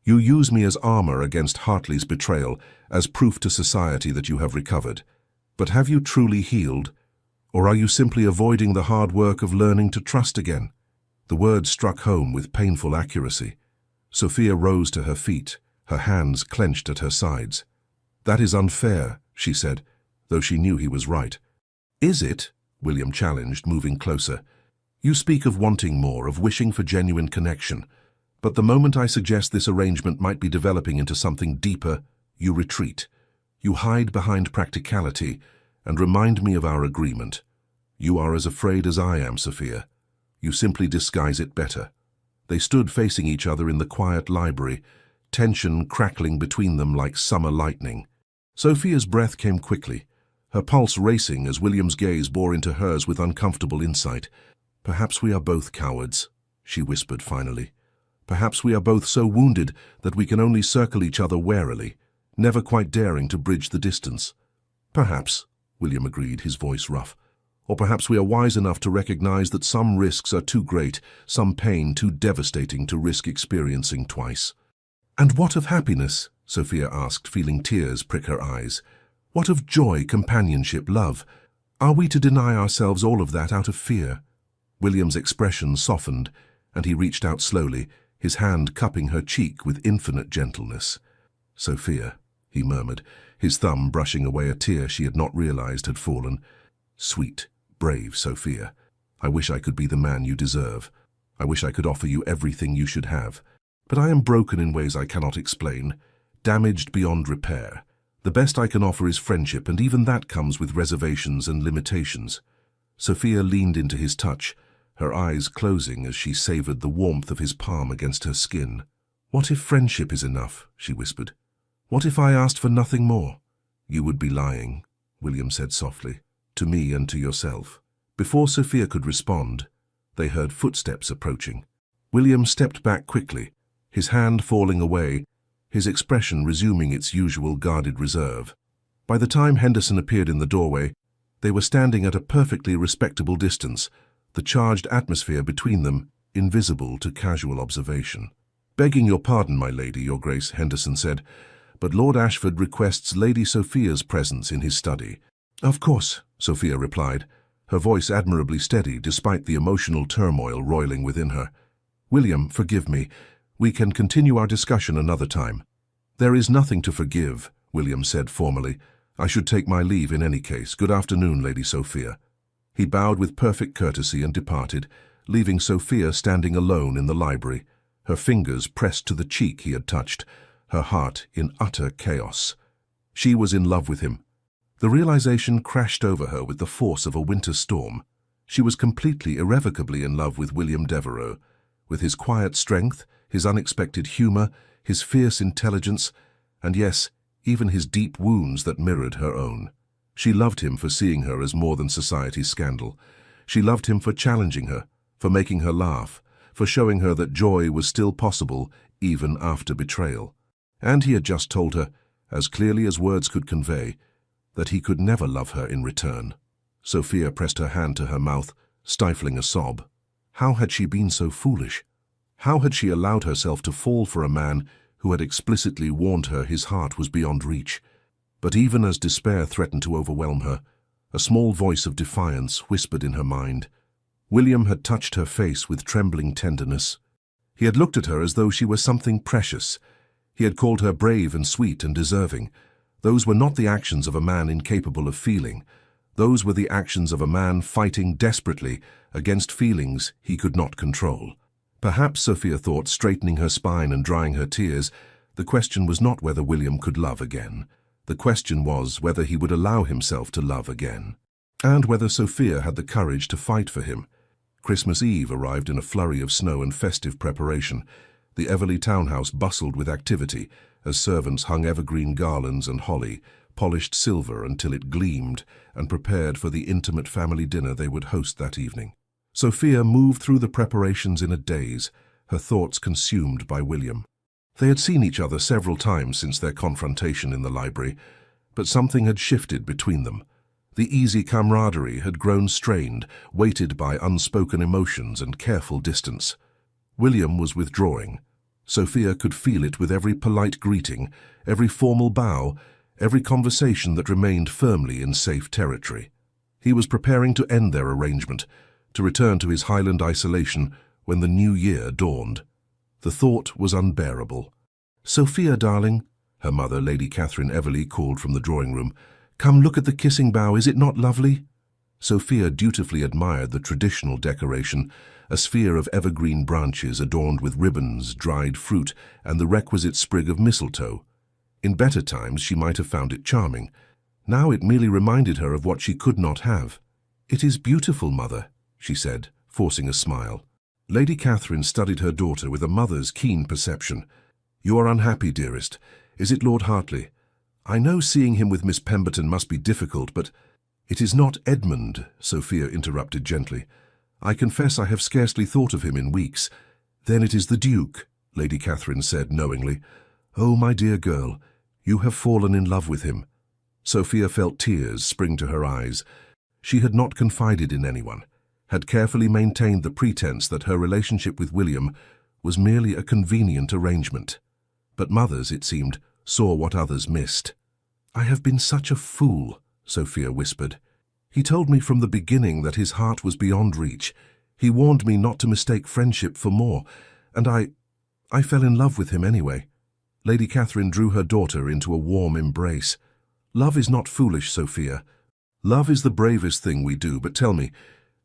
You use me as armor against Hartley's betrayal, as proof to society that you have recovered. But have you truly healed? Or are you simply avoiding the hard work of learning to trust again?" The words struck home with painful accuracy. Sophia rose to her feet, her hands clenched at her sides. "That is unfair," she said, though she knew he was right. "Is it?" William challenged, moving closer. "You speak of wanting more, of wishing for genuine connection. But the moment I suggest this arrangement might be developing into something deeper, you retreat. You hide behind practicality and remind me of our agreement. You are as afraid as I am, Sophia. You simply disguise it better." They stood facing each other in the quiet library, tension crackling between them like summer lightning. Sophia's breath came quickly, her pulse racing as William's gaze bore into hers with uncomfortable insight. "Perhaps we are both cowards," she whispered finally. "Perhaps we are both so wounded that we can only circle each other warily, never quite daring to bridge the distance." "Perhaps," William agreed, his voice rough. "Or perhaps we are wise enough to recognize that some risks are too great, some pain too devastating to risk experiencing twice." "And what of happiness?" Sophia asked, feeling tears prick her eyes. "What of joy, companionship, love? Are we to deny ourselves all of that out of fear?" William's expression softened, and he reached out slowly, his hand cupping her cheek with infinite gentleness. "Sophia," he murmured, his thumb brushing away a tear she had not realized had fallen. "Sweet, brave Sophia, I wish I could be the man you deserve. I wish I could offer you everything you should have. But I am broken in ways I cannot explain, damaged beyond repair. The best I can offer is friendship, and even that comes with reservations and limitations." Sophia leaned into his touch, her eyes closing as she savored the warmth of his palm against her skin. "What if friendship is enough?" she whispered. "What if I asked for nothing more?" "You would be lying," William said softly, "to me and to yourself." Before Sophia could respond, they heard footsteps approaching. William stepped back quickly, his hand falling away, his expression resuming its usual guarded reserve. By the time Henderson appeared in the doorway, they were standing at a perfectly respectable distance, the charged atmosphere between them invisible to casual observation. "Begging your pardon, my lady, your grace," Henderson said, "but Lord Ashford requests Lady Sophia's presence in his study." "Of course," Sophia replied, her voice admirably steady despite the emotional turmoil roiling within her. "William, forgive me. We can continue our discussion another time." "There is nothing to forgive," William said formally. "I should take my leave in any case. Good afternoon, Lady Sophia." He bowed with perfect courtesy and departed, leaving Sophia standing alone in the library, her fingers pressed to the cheek he had touched, her heart in utter chaos. She was in love with him. The realization crashed over her with the force of a winter storm. She was completely, irrevocably in love with William Devereux, with his quiet strength, his unexpected humor, his fierce intelligence, and yes, even his deep wounds that mirrored her own. She loved him for seeing her as more than society's scandal. She loved him for challenging her, for making her laugh, for showing her that joy was still possible even after betrayal. And he had just told her, as clearly as words could convey, that he could never love her in return. Sophia pressed her hand to her mouth, stifling a sob. How had she been so foolish? How had she allowed herself to fall for a man who had explicitly warned her his heart was beyond reach? But even as despair threatened to overwhelm her, a small voice of defiance whispered in her mind. William had touched her face with trembling tenderness. He had looked at her as though she were something precious. He had called her brave and sweet and deserving. Those were not the actions of a man incapable of feeling. Those were the actions of a man fighting desperately against feelings he could not control. Perhaps, Sophia thought, straightening her spine and drying her tears, the question was not whether William could love again. The question was whether he would allow himself to love again, and whether Sophia had the courage to fight for him. Christmas Eve arrived in a flurry of snow and festive preparation. The Everleigh townhouse bustled with activity as servants hung evergreen garlands and holly, polished silver until it gleamed, and prepared for the intimate family dinner they would host that evening. Sophia moved through the preparations in a daze, her thoughts consumed by William. They had seen each other several times since their confrontation in the library, but something had shifted between them. The easy camaraderie had grown strained, weighted by unspoken emotions and careful distance. William was withdrawing. Sophia could feel it with every polite greeting, every formal bow, every conversation that remained firmly in safe territory. He was preparing to end their arrangement, to return to his Highland isolation when the new year dawned. The thought was unbearable. "Sophia, darling," her mother, Lady Catherine Everleigh, called from the drawing-room, "come look at the kissing bough, is it not lovely?" Sophia dutifully admired the traditional decoration, a sphere of evergreen branches adorned with ribbons, dried fruit, and the requisite sprig of mistletoe. In better times she might have found it charming. Now it merely reminded her of what she could not have. "It is beautiful, mother," she said, forcing a smile. Lady Catherine studied her daughter with a mother's keen perception. "You are unhappy, dearest. Is it Lord Hartley? I know seeing him with Miss Pemberton must be difficult, but—" "It is not Edmund," Sophia interrupted gently. "I confess I have scarcely thought of him in weeks." "Then it is the Duke," Lady Catherine said knowingly. "Oh, my dear girl, you have fallen in love with him." Sophia felt tears spring to her eyes. She had not confided in anyone, had carefully maintained the pretense that her relationship with William was merely a convenient arrangement. But mothers, it seemed, saw what others missed. "I have been such a fool," Sophia whispered. "He told me from the beginning that his heart was beyond reach. He warned me not to mistake friendship for more, and I fell in love with him anyway." Lady Catherine drew her daughter into a warm embrace. "Love is not foolish, Sophia. Love is the bravest thing we do, but tell me,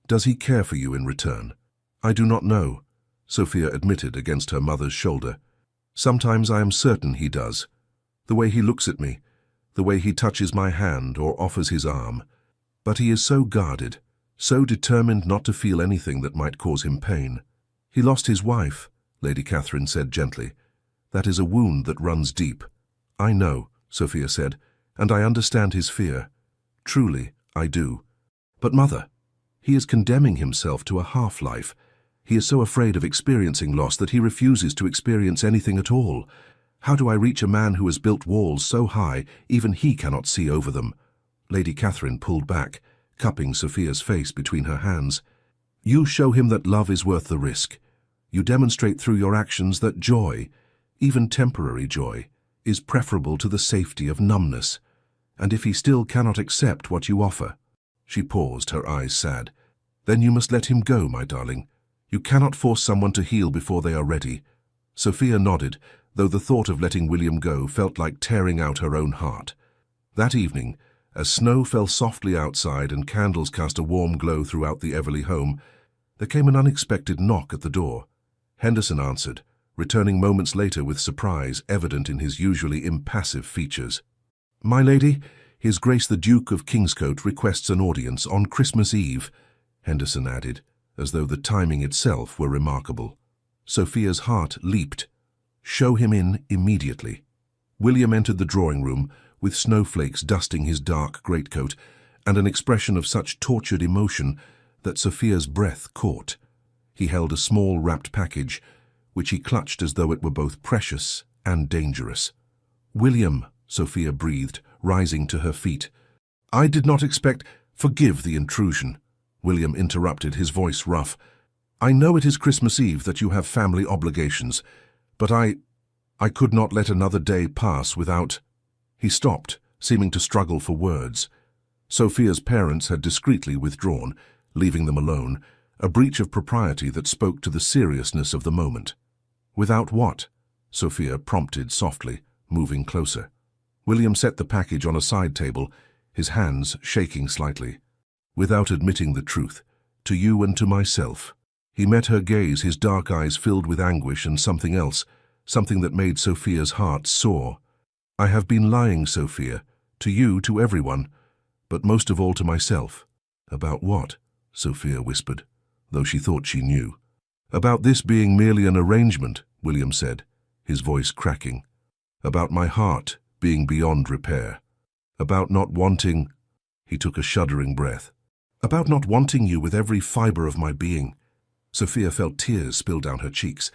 does he care for you in return?" "I do not know," Sophia admitted against her mother's shoulder. "Sometimes I am certain he does. The way he looks at me, the way he touches my hand or offers his arm. But he is so guarded, so determined not to feel anything that might cause him pain." "He lost his wife," Lady Catherine said gently. "That is a wound that runs deep." "I know," Sophia said, "and I understand his fear. Truly, I do. But, Mother, he is condemning himself to a half-life. He is so afraid of experiencing loss that he refuses to experience anything at all. How do I reach a man who has built walls so high even he cannot see over them?" Lady Catherine pulled back, cupping Sophia's face between her hands. "You show him that love is worth the risk. You demonstrate through your actions that joy, even temporary joy, is preferable to the safety of numbness. And if he still cannot accept what you offer—" She paused, her eyes sad. "Then you must let him go, my darling. You cannot force someone to heal before they are ready." Sophia nodded, though the thought of letting William go felt like tearing out her own heart. That evening, as snow fell softly outside and candles cast a warm glow throughout the Everleigh home, there came an unexpected knock at the door. Henderson answered, returning moments later with surprise evident in his usually impassive features. "My lady, His Grace the Duke of Kingscote requests an audience on Christmas Eve," Henderson added, as though the timing itself were remarkable. Sophia's heart leaped. "Show him in immediately." William entered the drawing room, with snowflakes dusting his dark greatcoat, and an expression of such tortured emotion that Sophia's breath caught. He held a small wrapped package, which he clutched as though it were both precious and dangerous. "William," Sophia breathed, rising to her feet. "I did not expect—" "Forgive the intrusion," William interrupted, his voice rough. "I know it is Christmas Eve, that you have family obligations, but I could not let another day pass without—" He stopped, seeming to struggle for words. Sophia's parents had discreetly withdrawn, leaving them alone, a breach of propriety that spoke to the seriousness of the moment. "Without what?" Sophia prompted softly, moving closer. William set the package on a side table, his hands shaking slightly. "Without admitting the truth, to you and to myself." He met her gaze, his dark eyes filled with anguish and something else, something that made Sophia's heart soar. "I have been lying, Sophia, to you, to everyone, but most of all to myself." "About what?" Sophia whispered, though she thought she knew. "About this being merely an arrangement," William said, his voice cracking. "About my heart being beyond repair. About not wanting—" He took a shuddering breath. "About not wanting you with every fibre of my being." Sophia felt tears spill down her cheeks.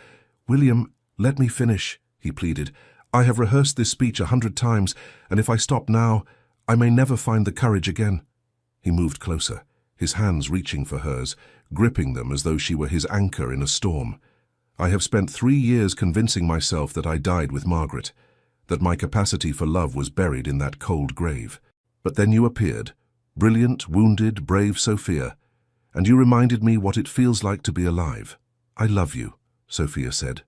"William, let me finish," he pleaded. "I have rehearsed this speech 100 times, and if I stop now, I may never find the courage again." He moved closer, his hands reaching for hers, gripping them as though she were his anchor in a storm. "I have spent 3 years convincing myself that I died with Margaret, that my capacity for love was buried in that cold grave. But then you appeared, brilliant, wounded, brave Sophia, and you reminded me what it feels like to be alive." "I love you," Sophia said,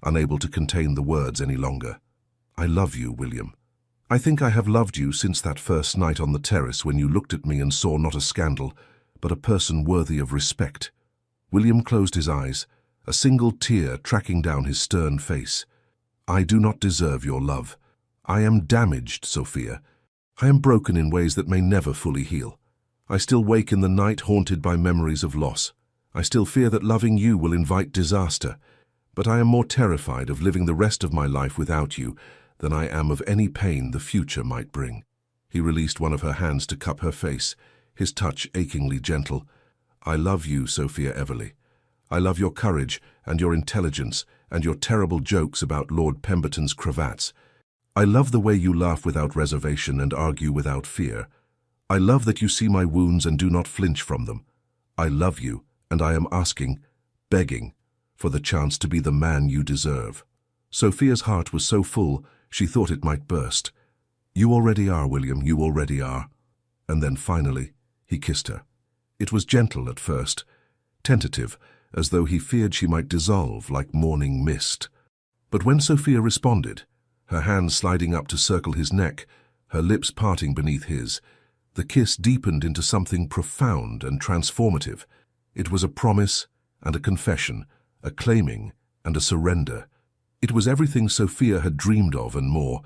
unable to contain the words any longer. "I love you, William. I think I have loved you since that first night on the terrace when you looked at me and saw not a scandal, but a person worthy of respect." William closed his eyes, a single tear tracking down his stern face. "I do not deserve your love. I am damaged, Sophia. I am broken in ways that may never fully heal. I still wake in the night haunted by memories of loss. I still fear that loving you will invite disaster, but I am more terrified of living the rest of my life without you than I am of any pain the future might bring." He released one of her hands to cup her face, his touch achingly gentle. "I love you, Sophia Everleigh. I love your courage and your intelligence and your terrible jokes about Lord Pemberton's cravats. I love the way you laugh without reservation and argue without fear. I love that you see my wounds and do not flinch from them. I love you, and I am asking, begging, for the chance to be the man you deserve." Sophia's heart was so full she thought it might burst. "You already are, William, you already are." And then finally, he kissed her. It was gentle at first, tentative, as though he feared she might dissolve like morning mist. But when Sophia responded, her hands sliding up to circle his neck, her lips parting beneath his, the kiss deepened into something profound and transformative. It was a promise and a confession, a claiming and a surrender. It was everything Sophia had dreamed of and more,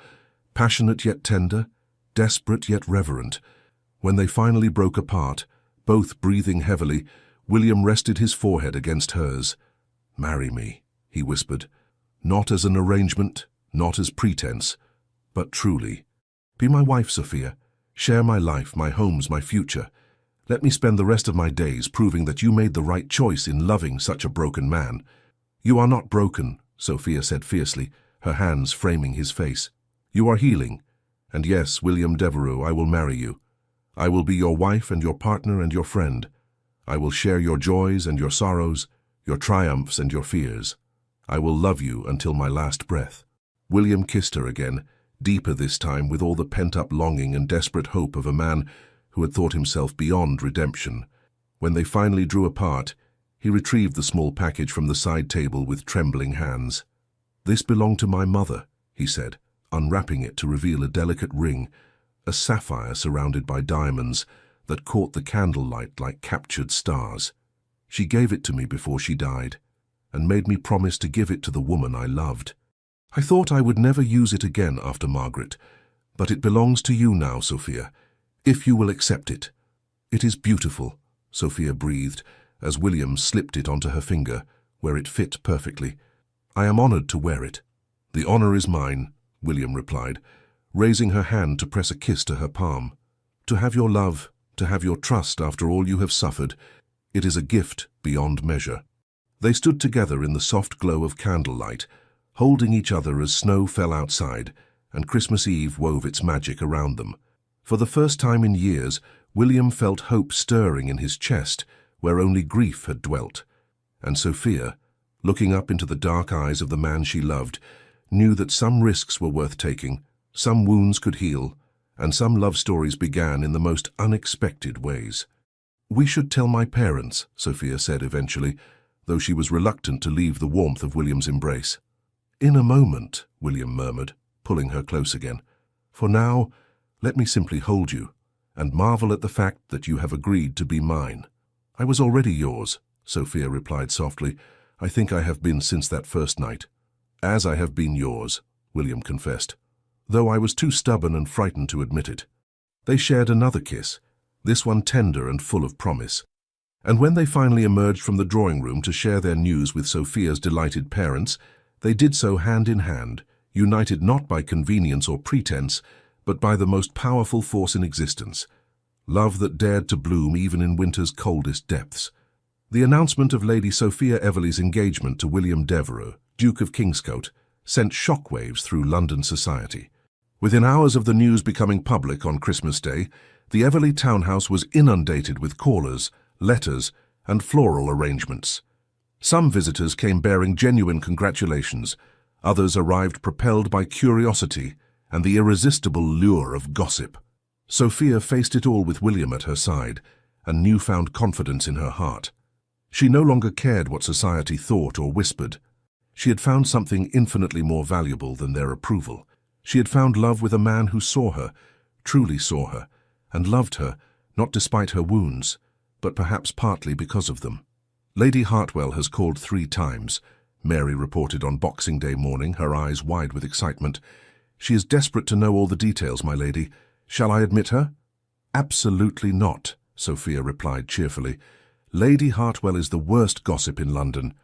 passionate yet tender, desperate yet reverent. When they finally broke apart, both breathing heavily, William rested his forehead against hers. "Marry me," he whispered, "not as an arrangement, not as pretense, but truly. Be my wife, Sophia. Share my life, my homes, my future. Let me spend the rest of my days proving that you made the right choice in loving such a broken man." "You are not broken," Sophia said fiercely, her hands framing his face. "You are healing. And yes, William Devereux, I will marry you. I will be your wife and your partner and your friend. I will share your joys and your sorrows, your triumphs and your fears. I will love you until my last breath." William kissed her again, deeper this time, with all the pent-up longing and desperate hope of a man who had thought himself beyond redemption. When they finally drew apart, he retrieved the small package from the side table with trembling hands. "This belonged to my mother," he said, unwrapping it to reveal a delicate ring, a sapphire surrounded by diamonds that caught the candlelight like captured stars. "She gave it to me before she died, and made me promise to give it to the woman I loved. I thought I would never use it again after Margaret, but it belongs to you now, Sophia, if you will accept it." "It is beautiful," Sophia breathed, as William slipped it onto her finger, where it fit perfectly. "I am honored to wear it." "The honor is mine," William replied, raising her hand to press a kiss to her palm. "To have your love, to have your trust after all you have suffered, it is a gift beyond measure." They stood together in the soft glow of candlelight, holding each other as snow fell outside, and Christmas Eve wove its magic around them. For the first time in years, William felt hope stirring in his chest, where only grief had dwelt. And Sophia, looking up into the dark eyes of the man she loved, knew that some risks were worth taking, some wounds could heal, and some love stories began in the most unexpected ways. "We should tell my parents," Sophia said eventually, though she was reluctant to leave the warmth of William's embrace. "In a moment," William murmured, pulling her close again. "For now, let me simply hold you, and marvel at the fact that you have agreed to be mine." "I was already yours," Sophia replied softly. "I think I have been since that first night." "As I have been yours," William confessed, though I was too stubborn and frightened to admit it. They shared another kiss, this one tender and full of promise. And when they finally emerged from the drawing room to share their news with Sophia's delighted parents, they did so hand in hand, united not by convenience or pretense, but by the most powerful force in existence, love that dared to bloom even in winter's coldest depths. The announcement of Lady Sophia Everleigh's engagement to William Devereux, Duke of Kingscote, sent shockwaves through London society. Within hours of the news becoming public on Christmas Day, the Everleigh townhouse was inundated with callers, letters, and floral arrangements. Some visitors came bearing genuine congratulations, others arrived propelled by curiosity and the irresistible lure of gossip. Sophia faced it all with William at her side, and newfound confidence in her heart. She no longer cared what society thought or whispered. She had found something infinitely more valuable than their approval. She had found love with a man who saw her, truly saw her, and loved her, not despite her wounds, but perhaps partly because of them. "Lady Hartwell has called 3 times, Mary reported on Boxing Day morning, her eyes wide with excitement. "She is desperate to know all the details, my lady. Shall I admit her?" "Absolutely not," Sophia replied cheerfully. Lady Hartwell is the worst gossip in London.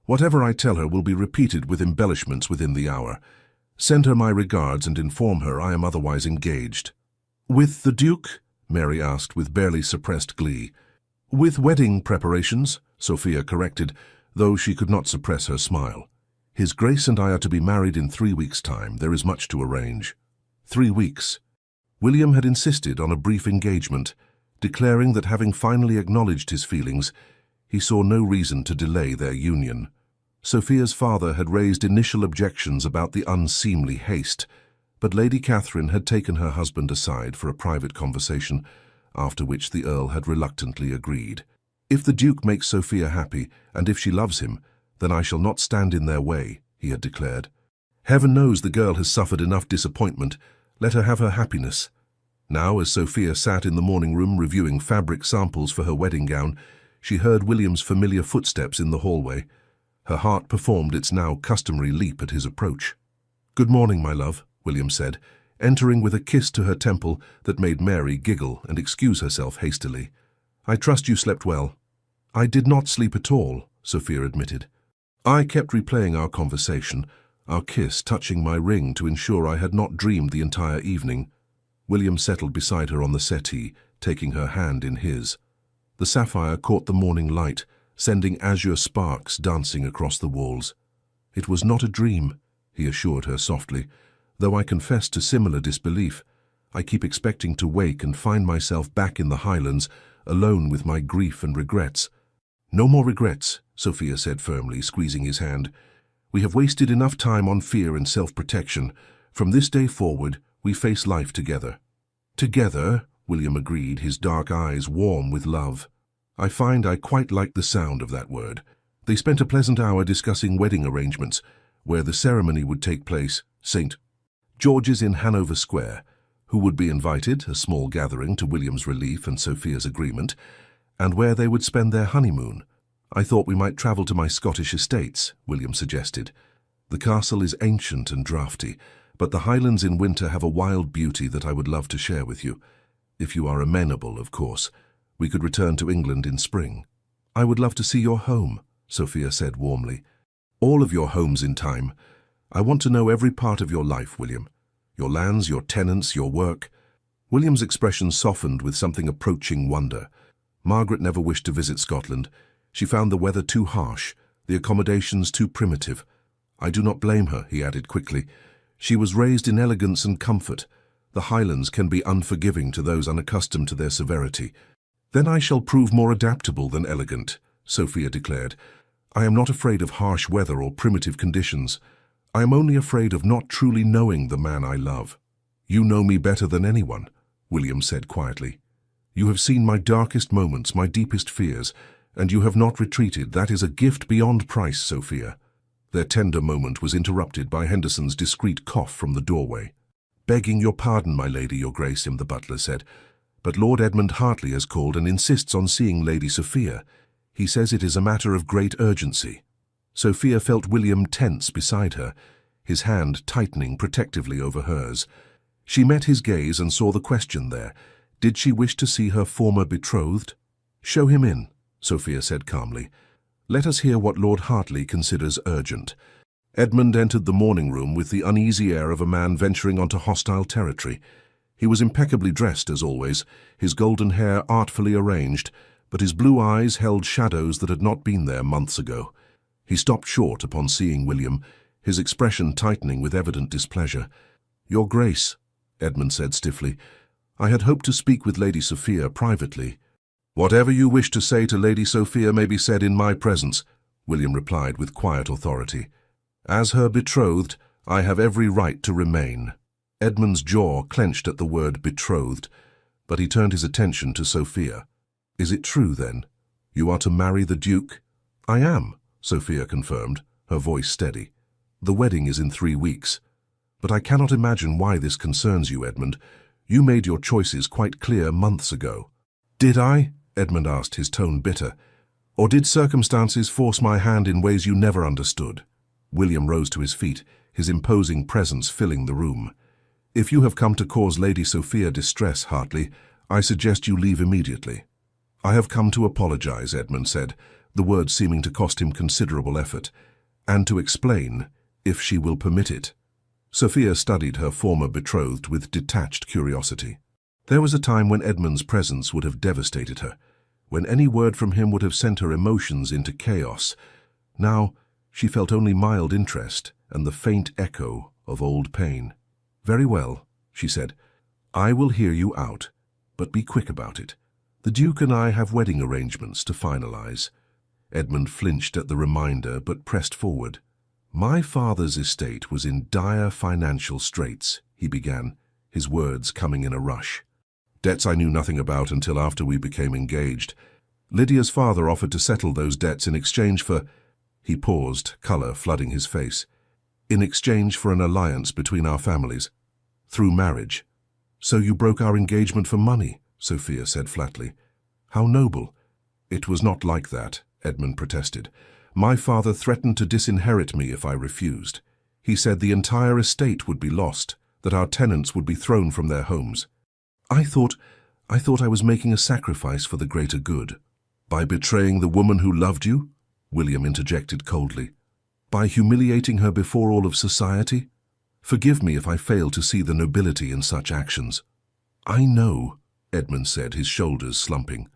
Whatever I tell her will be repeated with embellishments within the hour. Send her my regards and inform her I am otherwise engaged." "With the Duke?" Mary asked with barely suppressed glee. "With wedding preparations," Sophia corrected, though she could not suppress her smile. "His Grace and I are to be married in 3 weeks' time. There is much to arrange." 3 weeks. William had insisted on a brief engagement, declaring that having finally acknowledged his feelings, he saw no reason to delay their union. Sophia's father had raised initial objections about the unseemly haste, but Lady Catherine had taken her husband aside for a private conversation, after which the Earl had reluctantly agreed. "If the Duke makes Sophia happy, and if she loves him, then I shall not stand in their way," he had declared. "Heaven knows the girl has suffered enough disappointment. Let her have her happiness." Now, as Sophia sat in the morning room reviewing fabric samples for her wedding gown, she heard William's familiar footsteps in the hallway. Her heart performed its now customary leap at his approach. "Good morning, my love," William said, entering with a kiss to her temple that made Mary giggle and excuse herself hastily. "I trust you slept well." "I did not sleep at all," Sophia admitted. "I kept replaying our conversation, our kiss touching my ring to ensure I had not dreamed the entire evening." William settled beside her on the settee, taking her hand in his. The sapphire caught the morning light, sending azure sparks dancing across the walls. "It was not a dream," he assured her softly, "though I confess to similar disbelief. I keep expecting to wake and find myself back in the Highlands, alone with my grief and regrets." "No more regrets," Sophia said firmly, squeezing his hand. "We have wasted enough time on fear and self-protection. From this day forward, we face life together." "Together," William agreed, his dark eyes warm with love. "I find I quite like the sound of that word." They spent a pleasant hour discussing wedding arrangements, where the ceremony would take place, St. George's in Hanover Square, who would be invited, a small gathering to William's relief and Sophia's agreement, and where they would spend their honeymoon. "I thought we might travel to my Scottish estates," William suggested. "The castle is ancient and draughty, but the Highlands in winter have a wild beauty that I would love to share with you. If you are amenable, of course. We could return to England in spring." "I would love to see your home," Sophia said warmly. "All of your homes in time. I want to know every part of your life, William. Your lands, your tenants, your work." William's expression softened with something approaching wonder. Margaret never wished to visit Scotland. She found the weather too harsh, the accommodations too primitive. "I do not blame her," he added quickly. "She was raised in elegance and comfort. The Highlands can be unforgiving to those unaccustomed to their severity." "Then I shall prove more adaptable than elegant," Sophia declared. "I am not afraid of harsh weather or primitive conditions. I am only afraid of not truly knowing the man I love." "You know me better than anyone," William said quietly. "You have seen my darkest moments, my deepest fears, and you have not retreated. That is a gift beyond price, Sophia." Their tender moment was interrupted by Henderson's discreet cough from the doorway. "Begging your pardon, my lady, your grace," the butler said, "but Lord Edmund Hartley has called and insists on seeing Lady Sophia. He says it is a matter of great urgency." Sophia felt William tense beside her, his hand tightening protectively over hers. She met his gaze and saw the question there. Did she wish to see her former betrothed? "Show him in," Sophia said calmly. "Let us hear what Lord Hartley considers urgent." Edmund entered the morning room with the uneasy air of a man venturing onto hostile territory. He was impeccably dressed, as always, his golden hair artfully arranged, but his blue eyes held shadows that had not been there months ago. He stopped short upon seeing William, his expression tightening with evident displeasure. "Your Grace," Edmund said stiffly, "I had hoped to speak with Lady Sophia privately." "Whatever you wish to say to Lady Sophia may be said in my presence," William replied with quiet authority. "As her betrothed, I have every right to remain." Edmund's jaw clenched at the word betrothed, but he turned his attention to Sophia. "Is it true, then? You are to marry the Duke?" "I am," Sophia confirmed, her voice steady. "The wedding is in 3 weeks. But I cannot imagine why this concerns you, Edmund. You made your choices quite clear months ago." "Did I?" Edmund asked, his tone bitter. "Or did circumstances force my hand in ways you never understood?" William rose to his feet, his imposing presence filling the room. "If you have come to cause Lady Sophia distress, Hartley, I suggest you leave immediately." "I have come to apologize," Edmund said, the words seeming to cost him considerable effort, "and to explain, if she will permit it." Sophia studied her former betrothed with detached curiosity. There was a time when Edmund's presence would have devastated her, when any word from him would have sent her emotions into chaos. Now, she felt only mild interest and the faint echo of old pain. "Very well," she said. "I will hear you out, but be quick about it. The Duke and I have wedding arrangements to finalize." Edmund flinched at the reminder, but pressed forward. "My father's estate was in dire financial straits," he began, his words coming in a rush. "Debts I knew nothing about until after we became engaged. Lydia's father offered to settle those debts in exchange for—" He paused, color flooding his face. "In exchange for an alliance between our families, through marriage." "So you broke our engagement for money," Sophia said flatly. "How noble." "It was not like that," Edmund protested. "My father threatened to disinherit me if I refused. He said the entire estate would be lost, that our tenants would be thrown from their homes. I thought I was making a sacrifice for the greater good." "By betraying the woman who loved you?" William interjected coldly. "By humiliating her before all of society? Forgive me if I fail to see the nobility in such actions." "I know," Edmund said, his shoulders slumping.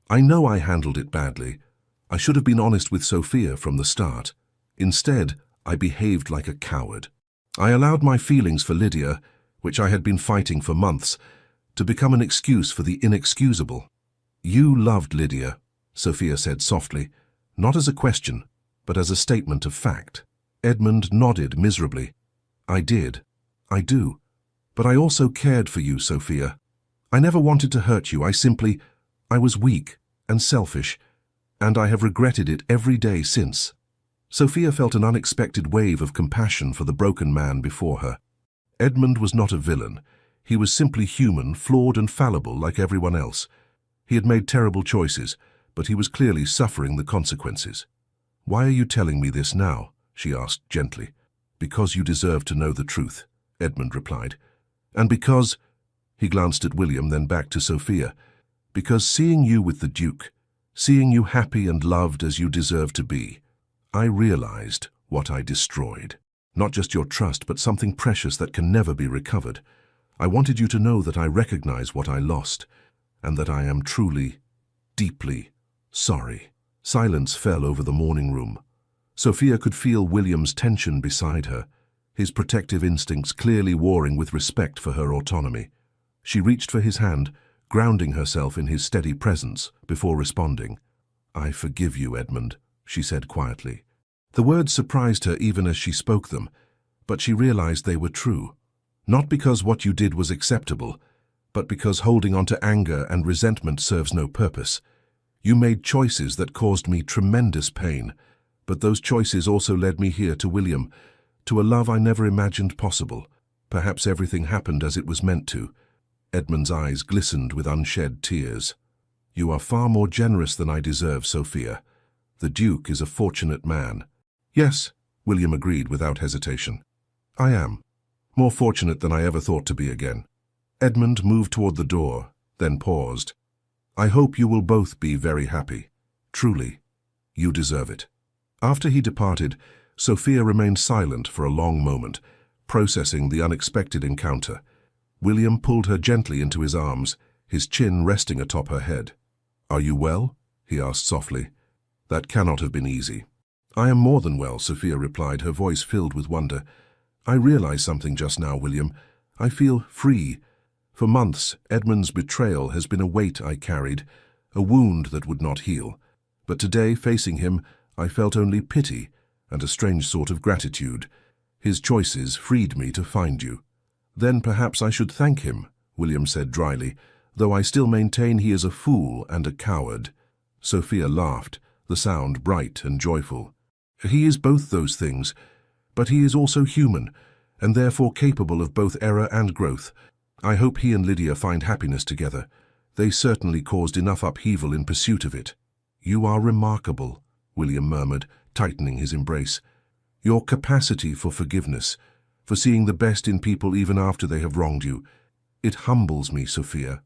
"I know I handled it badly. I should have been honest with Sophia from the start. Instead, I behaved like a coward. I allowed my feelings for Lydia, which I had been fighting for months, to become an excuse for the inexcusable." "You loved Lydia," Sophia said softly, not as a question, but as a statement of fact. Edmund nodded miserably. "I did. I do. But I also cared for you, Sophia. I never wanted to hurt you. I was weak and selfish, and I have regretted it every day since." Sophia felt an unexpected wave of compassion for the broken man before her. Edmund was not a villain. He was simply human, flawed and fallible like everyone else. He had made terrible choices, but he was clearly suffering the consequences. "Why are you telling me this now?" she asked gently. "Because you deserve to know the truth," Edmund replied. "And because—" he glanced at William, then back to Sophia, "because seeing you with the Duke, seeing you happy and loved as you deserve to be, I realized what I destroyed. Not just your trust, but something precious that can never be recovered. I wanted you to know that I recognize what I lost, and that I am truly, deeply sorry." Silence fell over the morning room. Sophia could feel William's tension beside her, his protective instincts clearly warring with respect for her autonomy. She reached for his hand, grounding herself in his steady presence before responding. "I forgive you, Edmund," she said quietly. The words surprised her even as she spoke them, but she realized they were true. Not because what you did was acceptable, but because holding on to anger and resentment serves no purpose. You made choices that caused me tremendous pain, but those choices also led me here to William, to a love I never imagined possible. Perhaps everything happened as it was meant to." Edmund's eyes glistened with unshed tears. "You are far more generous than I deserve, Sophia. The Duke is a fortunate man." "Yes," William agreed without hesitation. "I am. More fortunate than I ever thought to be again." Edmund moved toward the door, then paused. "I hope you will both be very happy. Truly, you deserve it." After he departed, Sophia remained silent for a long moment, processing the unexpected encounter. William pulled her gently into his arms, his chin resting atop her head. "Are you well?" he asked softly. "That cannot have been easy." "I am more than well," Sophia replied, her voice filled with wonder. "I realize something just now, William. I feel free. For months, Edmund's betrayal has been a weight I carried, a wound that would not heal. But today, facing him, I felt only pity and a strange sort of gratitude. His choices freed me to find you." "Then perhaps I should thank him," William said dryly, "though I still maintain he is a fool and a coward." Sophia laughed, the sound bright and joyful. "He is both those things, but he is also human, and therefore capable of both error and growth. I hope he and Lydia find happiness together. They certainly caused enough upheaval in pursuit of it." "You are remarkable," William murmured, tightening his embrace. "Your capacity for forgiveness, for seeing the best in people even after they have wronged you. It humbles me, Sophia."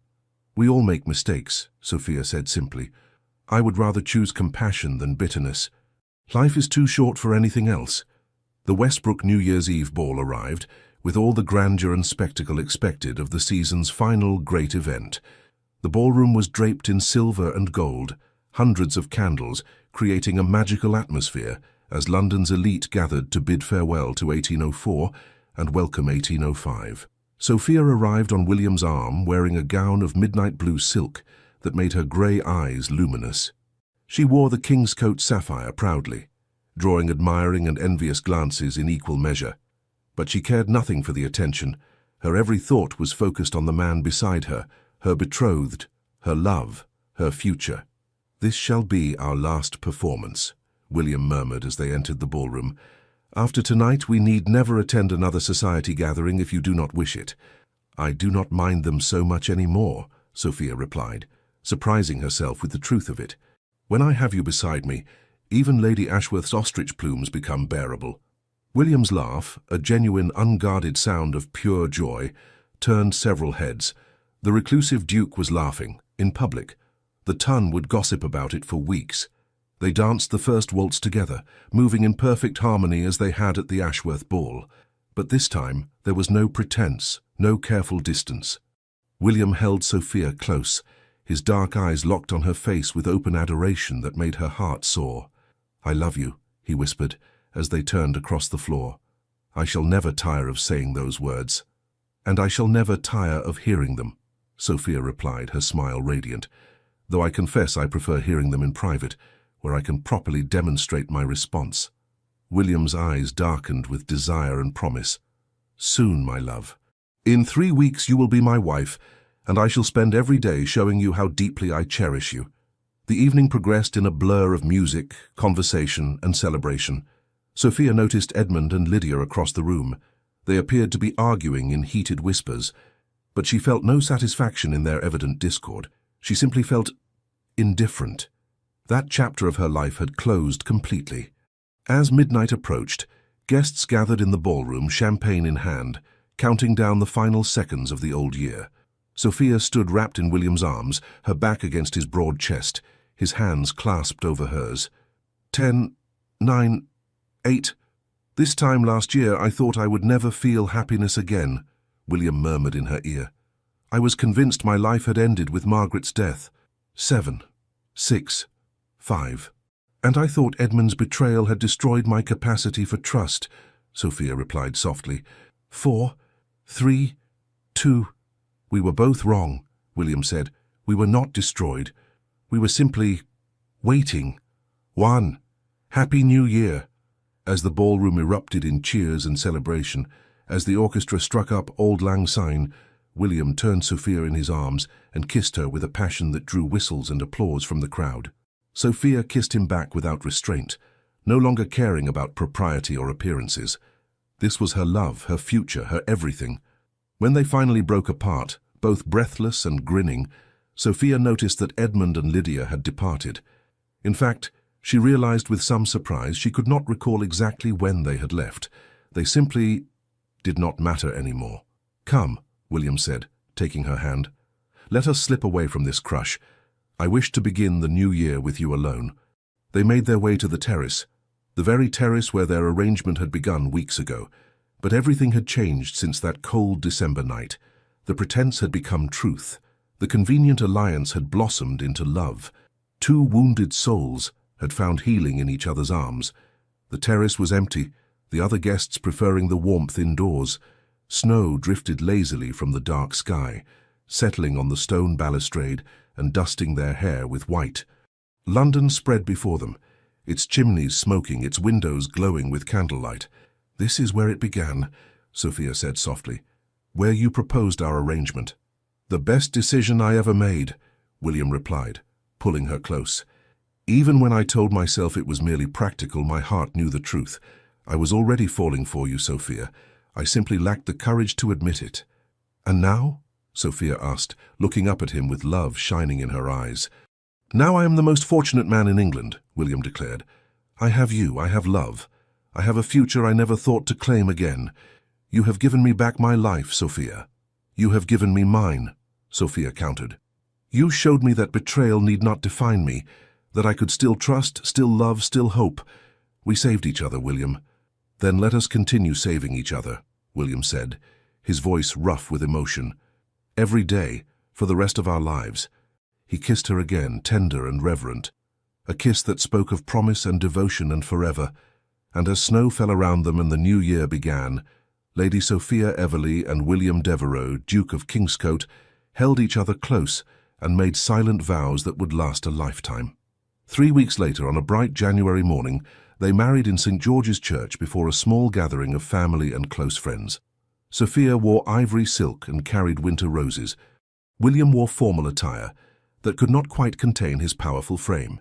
We all make mistakes, Sophia said simply. I would rather choose compassion than bitterness. Life is too short for anything else. The Westbrook New Year's Eve ball arrived, with all the grandeur and spectacle expected of the season's final great event. The ballroom was draped in silver and gold, hundreds of candles, creating a magical atmosphere as London's elite gathered to bid farewell to 1804 and welcome 1805. Sophia arrived on William's arm wearing a gown of midnight blue silk that made her grey eyes luminous. She wore the Kingscote sapphire proudly, drawing admiring and envious glances in equal measure. But she cared nothing for the attention. Her every thought was focused on the man beside her, her betrothed, her love, her future. "This shall be our last performance," William murmured as they entered the ballroom. "After tonight we need never attend another society gathering if you do not wish it." "I do not mind them so much any more," Sophia replied, surprising herself with the truth of it. "When I have you beside me, even Lady Ashworth's ostrich plumes become bearable." William's laugh, a genuine, unguarded sound of pure joy, turned several heads. The reclusive Duke was laughing, in public. The ton would gossip about it for weeks. They danced the first waltz together, moving in perfect harmony as they had at the Ashworth ball. But this time there was no pretense, no careful distance. William held Sophia close, his dark eyes locked on her face with open adoration that made her heart soar. "I love you," he whispered, as they turned across the floor. "I shall never tire of saying those words." "And I shall never tire of hearing them," Sophia replied, her smile radiant, "though I confess I prefer hearing them in private, where I can properly demonstrate my response." William's eyes darkened with desire and promise. "Soon, my love. In 3 weeks you will be my wife, and I shall spend every day showing you how deeply I cherish you." The evening progressed in a blur of music, conversation, and celebration. Sophia noticed Edmund and Lydia across the room. They appeared to be arguing in heated whispers, but she felt no satisfaction in their evident discord. She simply felt indifferent. That chapter of her life had closed completely. As midnight approached, guests gathered in the ballroom, champagne in hand, counting down the final seconds of the old year. Sophia stood wrapped in William's arms, her back against his broad chest, his hands clasped over hers. 10, 9, 8. "This time last year I thought I would never feel happiness again," William murmured in her ear. "I was convinced my life had ended with Margaret's death. 7, 6, 5. "And I thought Edmund's betrayal had destroyed my capacity for trust," Sophia replied softly. 4, 3, 2. "We were both wrong," William said. "We were not destroyed. We were simply waiting. 1. Happy New Year." As the ballroom erupted in cheers and celebration, as the orchestra struck up Auld Lang Syne, William turned Sophia in his arms and kissed her with a passion that drew whistles and applause from the crowd. Sophia kissed him back without restraint, no longer caring about propriety or appearances. This was her love, her future, her everything. When they finally broke apart, both breathless and grinning, Sophia noticed that Edmund and Lydia had departed. In fact, she realized with some surprise she could not recall exactly when they had left. They simply did not matter anymore. "Come," William said, taking her hand. "Let us slip away from this crush. I wish to begin the new year with you alone." They made their way to the terrace, the very terrace where their arrangement had begun weeks ago. But everything had changed since that cold December night. The pretense had become truth. The convenient alliance had blossomed into love. 2 wounded souls had found healing in each other's arms. The terrace was empty, the other guests preferring the warmth indoors. Snow drifted lazily from the dark sky, settling on the stone balustrade and dusting their hair with white. London spread before them, its chimneys smoking, its windows glowing with candlelight. "This is where it began," Sophia said softly, "where you proposed our arrangement." "The best decision I ever made," William replied, pulling her close. "Even when I told myself it was merely practical, my heart knew the truth. I was already falling for you, Sophia. I simply lacked the courage to admit it." "And now?" Sophia asked, looking up at him with love shining in her eyes. "Now I am the most fortunate man in England," William declared. "I have you, I have love. I have a future I never thought to claim again. You have given me back my life, Sophia." "You have given me mine," Sophia countered. You showed me that betrayal need not define me, that I could still trust, still love, still hope. We saved each other, William. Then let us continue saving each other, William said, his voice rough with emotion. Every day, for the rest of our lives. He kissed her again, tender and reverent, a kiss that spoke of promise and devotion and forever. And as snow fell around them and the new year began, Lady Sophia Everleigh and William Devereux, Duke of Kingscote, held each other close and made silent vows that would last a lifetime. 3 weeks later, on a bright January morning, they married in St. George's Church before a small gathering of family and close friends. Sophia wore ivory silk and carried winter roses. William wore formal attire that could not quite contain his powerful frame,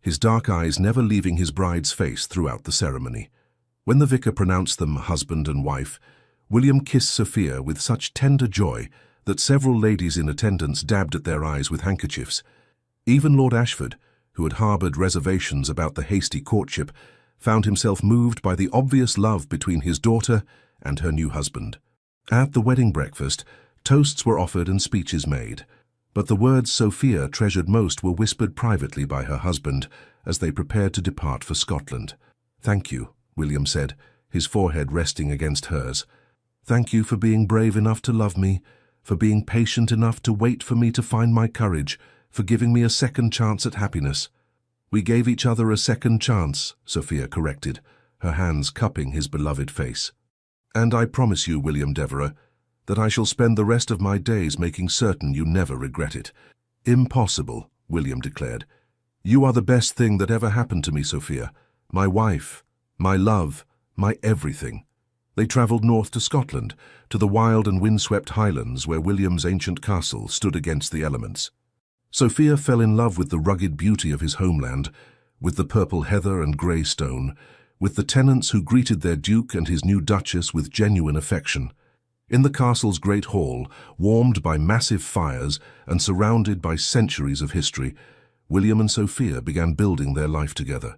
his dark eyes never leaving his bride's face throughout the ceremony. When the vicar pronounced them husband and wife, William kissed Sophia with such tender joy that several ladies in attendance dabbed at their eyes with handkerchiefs. Even Lord Ashford, who had harboured reservations about the hasty courtship, found himself moved by the obvious love between his daughter and her new husband. At the wedding breakfast, toasts were offered and speeches made, but the words Sophia treasured most were whispered privately by her husband as they prepared to depart for Scotland. "Thank you," William said, his forehead resting against hers. "Thank you for being brave enough to love me, for being patient enough to wait for me to find my courage, for giving me a second chance at happiness." "We gave each other a second chance," Sophia corrected, her hands cupping his beloved face. "And I promise you, William Devereux, that I shall spend the rest of my days making certain you never regret it." "Impossible," William declared. "You are the best thing that ever happened to me, Sophia. My wife, my love, my everything." They travelled north to Scotland, to the wild and windswept highlands where William's ancient castle stood against the elements. Sophia fell in love with the rugged beauty of his homeland, with the purple heather and grey stone, with the tenants who greeted their duke and his new duchess with genuine affection. In the castle's great hall, warmed by massive fires and surrounded by centuries of history, William and Sophia began building their life together.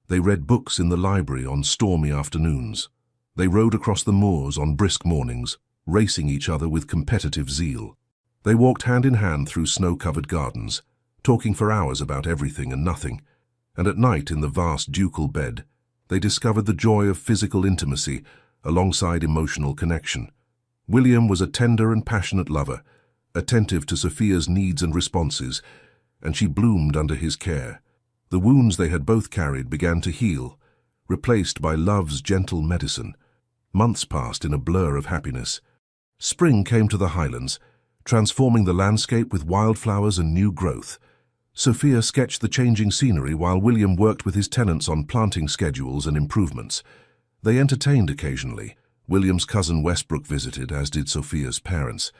They read books in the library on stormy afternoons. They rode across the moors on brisk mornings, racing each other with competitive zeal. They walked hand in hand through snow-covered gardens, talking for hours about everything and nothing, and at night in the vast ducal bed, they discovered the joy of physical intimacy alongside emotional connection. William was a tender and passionate lover, attentive to Sophia's needs and responses, and she bloomed under his care. The wounds they had both carried began to heal, replaced by love's gentle medicine. Months passed in a blur of happiness. Spring came to the highlands, transforming the landscape with wildflowers and new growth. Sophia sketched the changing scenery while William worked with his tenants on planting schedules and improvements. They entertained occasionally. William's cousin Westbrook visited, as did Sophia's parents.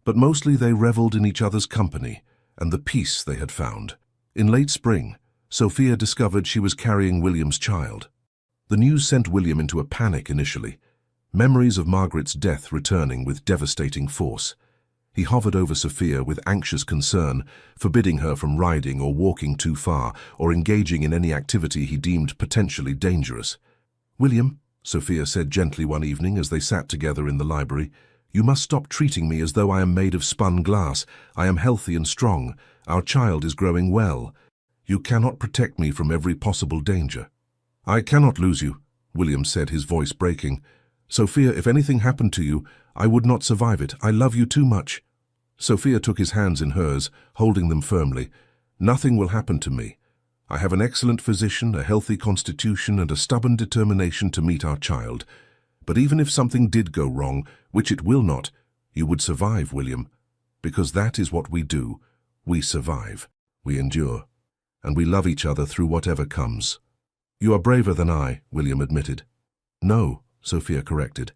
But mostly they revelled in each other's company and the peace they had found. In late spring, Sophia discovered she was carrying William's child. The news sent William into a panic initially, memories of Margaret's death returning with devastating force. He hovered over Sophia with anxious concern, forbidding her from riding or walking too far or engaging in any activity he deemed potentially dangerous. "William," Sophia said gently one evening as they sat together in the library, "you must stop treating me as though I am made of spun glass. I am healthy and strong. Our child is growing well. You cannot protect me from every possible danger." "I cannot lose you," William said, his voice breaking. "Sophia, if anything happened to you, I would not survive it. I love you too much." Sophia took his hands in hers, holding them firmly. "Nothing will happen to me. I have an excellent physician, a healthy constitution, and a stubborn determination to meet our child. But even if something did go wrong, which it will not, you would survive, William. Because that is what we do. We survive. We endure. And we love each other through whatever comes." "You are braver than I," William admitted. "No," Sophia corrected.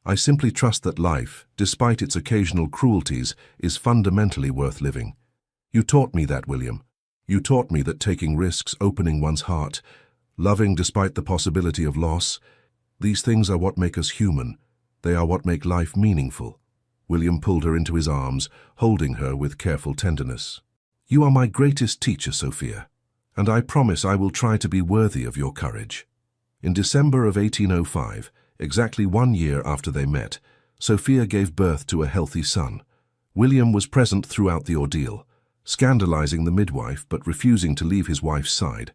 "I simply trust that life, despite its occasional cruelties, is fundamentally worth living. You taught me that, William. You taught me that taking risks, opening one's heart, loving despite the possibility of loss, these things are what make us human. They are what make life meaningful." William pulled her into his arms, holding her with careful tenderness. "You are my greatest teacher, Sophia, and I promise I will try to be worthy of your courage." In December of 1805, exactly 1 year after they met, Sophia gave birth to a healthy son. William was present throughout the ordeal, scandalizing the midwife but refusing to leave his wife's side,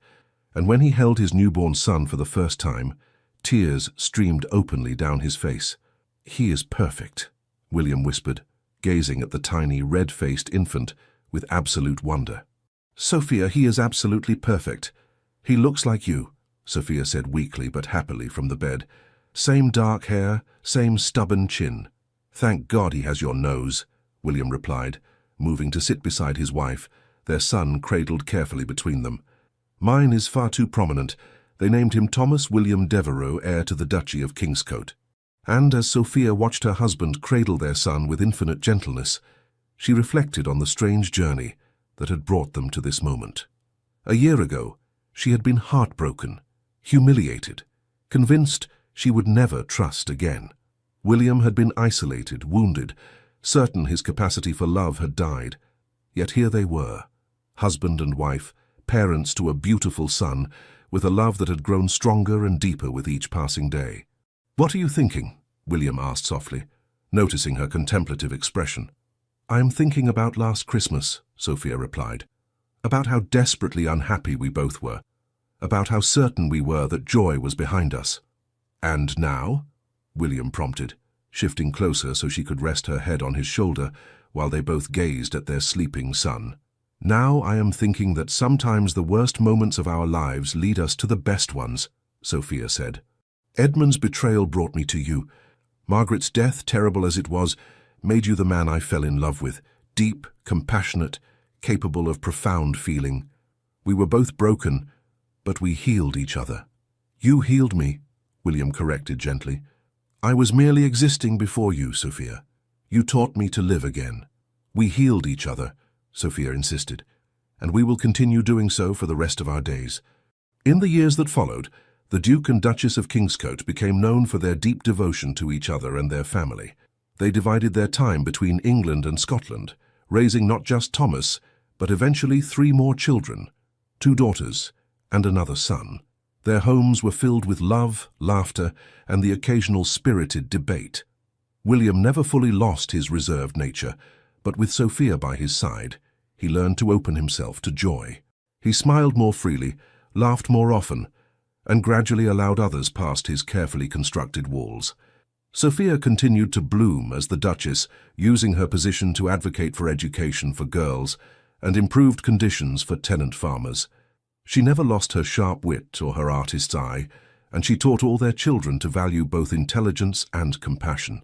and when he held his newborn son for the first time, tears streamed openly down his face. "He is perfect," William whispered, gazing at the tiny, red-faced infant with absolute wonder. "Sophia, he is absolutely perfect. He looks like you," Sophia said weakly but happily from the bed. "Same dark hair, same stubborn chin." "Thank God he has your nose," William replied, moving to sit beside his wife, their son cradled carefully between them. "Mine is far too prominent. They named him Thomas William Devereux, heir to the Duchy of Kingscote." And as Sophia watched her husband cradle their son with infinite gentleness, she reflected on the strange journey that had brought them to this moment. A year ago, she had been heartbroken, humiliated, convinced she would never trust again. William had been isolated, wounded, certain his capacity for love had died. Yet here they were, husband and wife, parents to a beautiful son, with a love that had grown stronger and deeper with each passing day. "What are you thinking?" William asked softly, noticing her contemplative expression. "I am thinking about last Christmas," Sophia replied. "About how desperately unhappy we both were. About how certain we were that joy was behind us." "And now?" William prompted, shifting closer so she could rest her head on his shoulder while they both gazed at their sleeping son. "Now I am thinking that sometimes the worst moments of our lives lead us to the best ones," Sophia said. "Edmund's betrayal brought me to you. Margaret's death, terrible as it was, made you the man I fell in love with, deep, compassionate, capable of profound feeling. We were both broken, but we healed each other." "You healed me," William corrected gently. "I was merely existing before you, Sophia. You taught me to live again." "We healed each other," Sophia insisted, "and we will continue doing so for the rest of our days." In the years that followed, the Duke and Duchess of Kingscote became known for their deep devotion to each other and their family. They divided their time between England and Scotland, raising not just Thomas, but eventually 3 more children, 2 daughters and another son. Their homes were filled with love, laughter, and the occasional spirited debate. William never fully lost his reserved nature, but with Sophia by his side, he learned to open himself to joy. He smiled more freely, laughed more often, and gradually allowed others past his carefully constructed walls. Sophia continued to bloom as the Duchess, using her position to advocate for education for girls and improved conditions for tenant farmers. She never lost her sharp wit or her artist's eye, and she taught all their children to value both intelligence and compassion.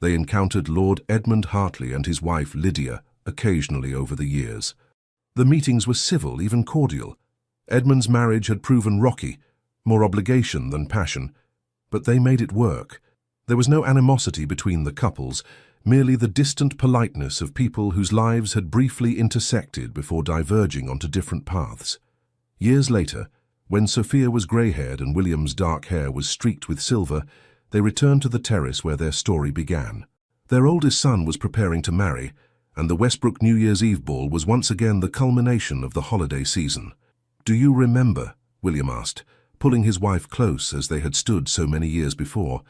They encountered Lord Edmund Hartley and his wife Lydia occasionally over the years. The meetings were civil, even cordial. Edmund's marriage had proven rocky, more obligation than passion, but they made it work. There was no animosity between the couples, merely the distant politeness of people whose lives had briefly intersected before diverging onto different paths. Years later, when Sophia was grey-haired and William's dark hair was streaked with silver, they returned to the terrace where their story began. Their oldest son was preparing to marry, and the Westbrook New Year's Eve ball was once again the culmination of the holiday season. "Do you remember?" William asked, pulling his wife close as they had stood so many years before.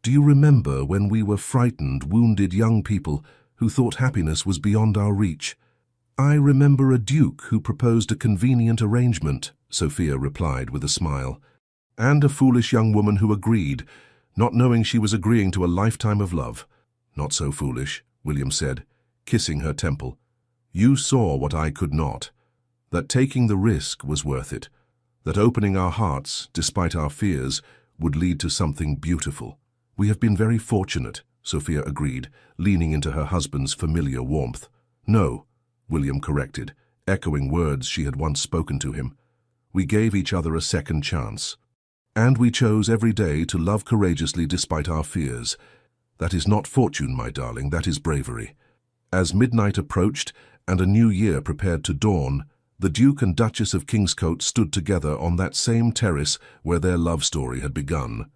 "Do you remember when we were frightened, wounded young people who thought happiness was beyond our reach?" "I remember a duke who proposed a convenient arrangement," Sophia replied with a smile. "And a foolish young woman who agreed, not knowing she was agreeing to a lifetime of love." "Not so foolish," William said, kissing her temple. "You saw what I could not, that taking the risk was worth it, that opening our hearts, despite our fears, would lead to something beautiful." "We have been very fortunate," Sophia agreed, leaning into her husband's familiar warmth. "No," William corrected, echoing words she had once spoken to him. "We gave each other a second chance. And we chose every day to love courageously despite our fears. That is not fortune, my darling, that is bravery." As midnight approached and a new year prepared to dawn, the Duke and Duchess of Kingscote stood together on that same terrace where their love story had begun.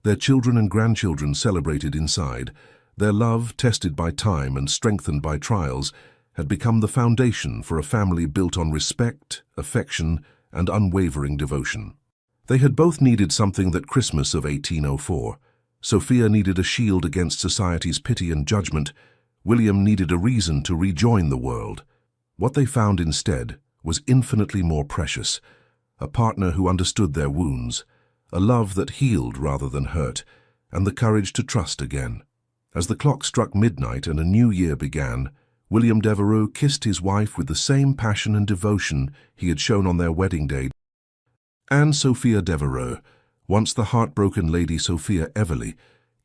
Their children and grandchildren celebrated inside. Their love, tested by time and strengthened by trials, had become the foundation for a family built on respect, affection, and unwavering devotion. They had both needed something that Christmas of 1804. Sophia needed a shield against society's pity and judgment. William needed a reason to rejoin the world. What they found instead was infinitely more precious, a partner who understood their wounds, a love that healed rather than hurt, and the courage to trust again. As the clock struck midnight and a new year began, William Devereux kissed his wife with the same passion and devotion he had shown on their wedding day. Anne Sophia Devereux, once the heartbroken Lady Sophia Everleigh,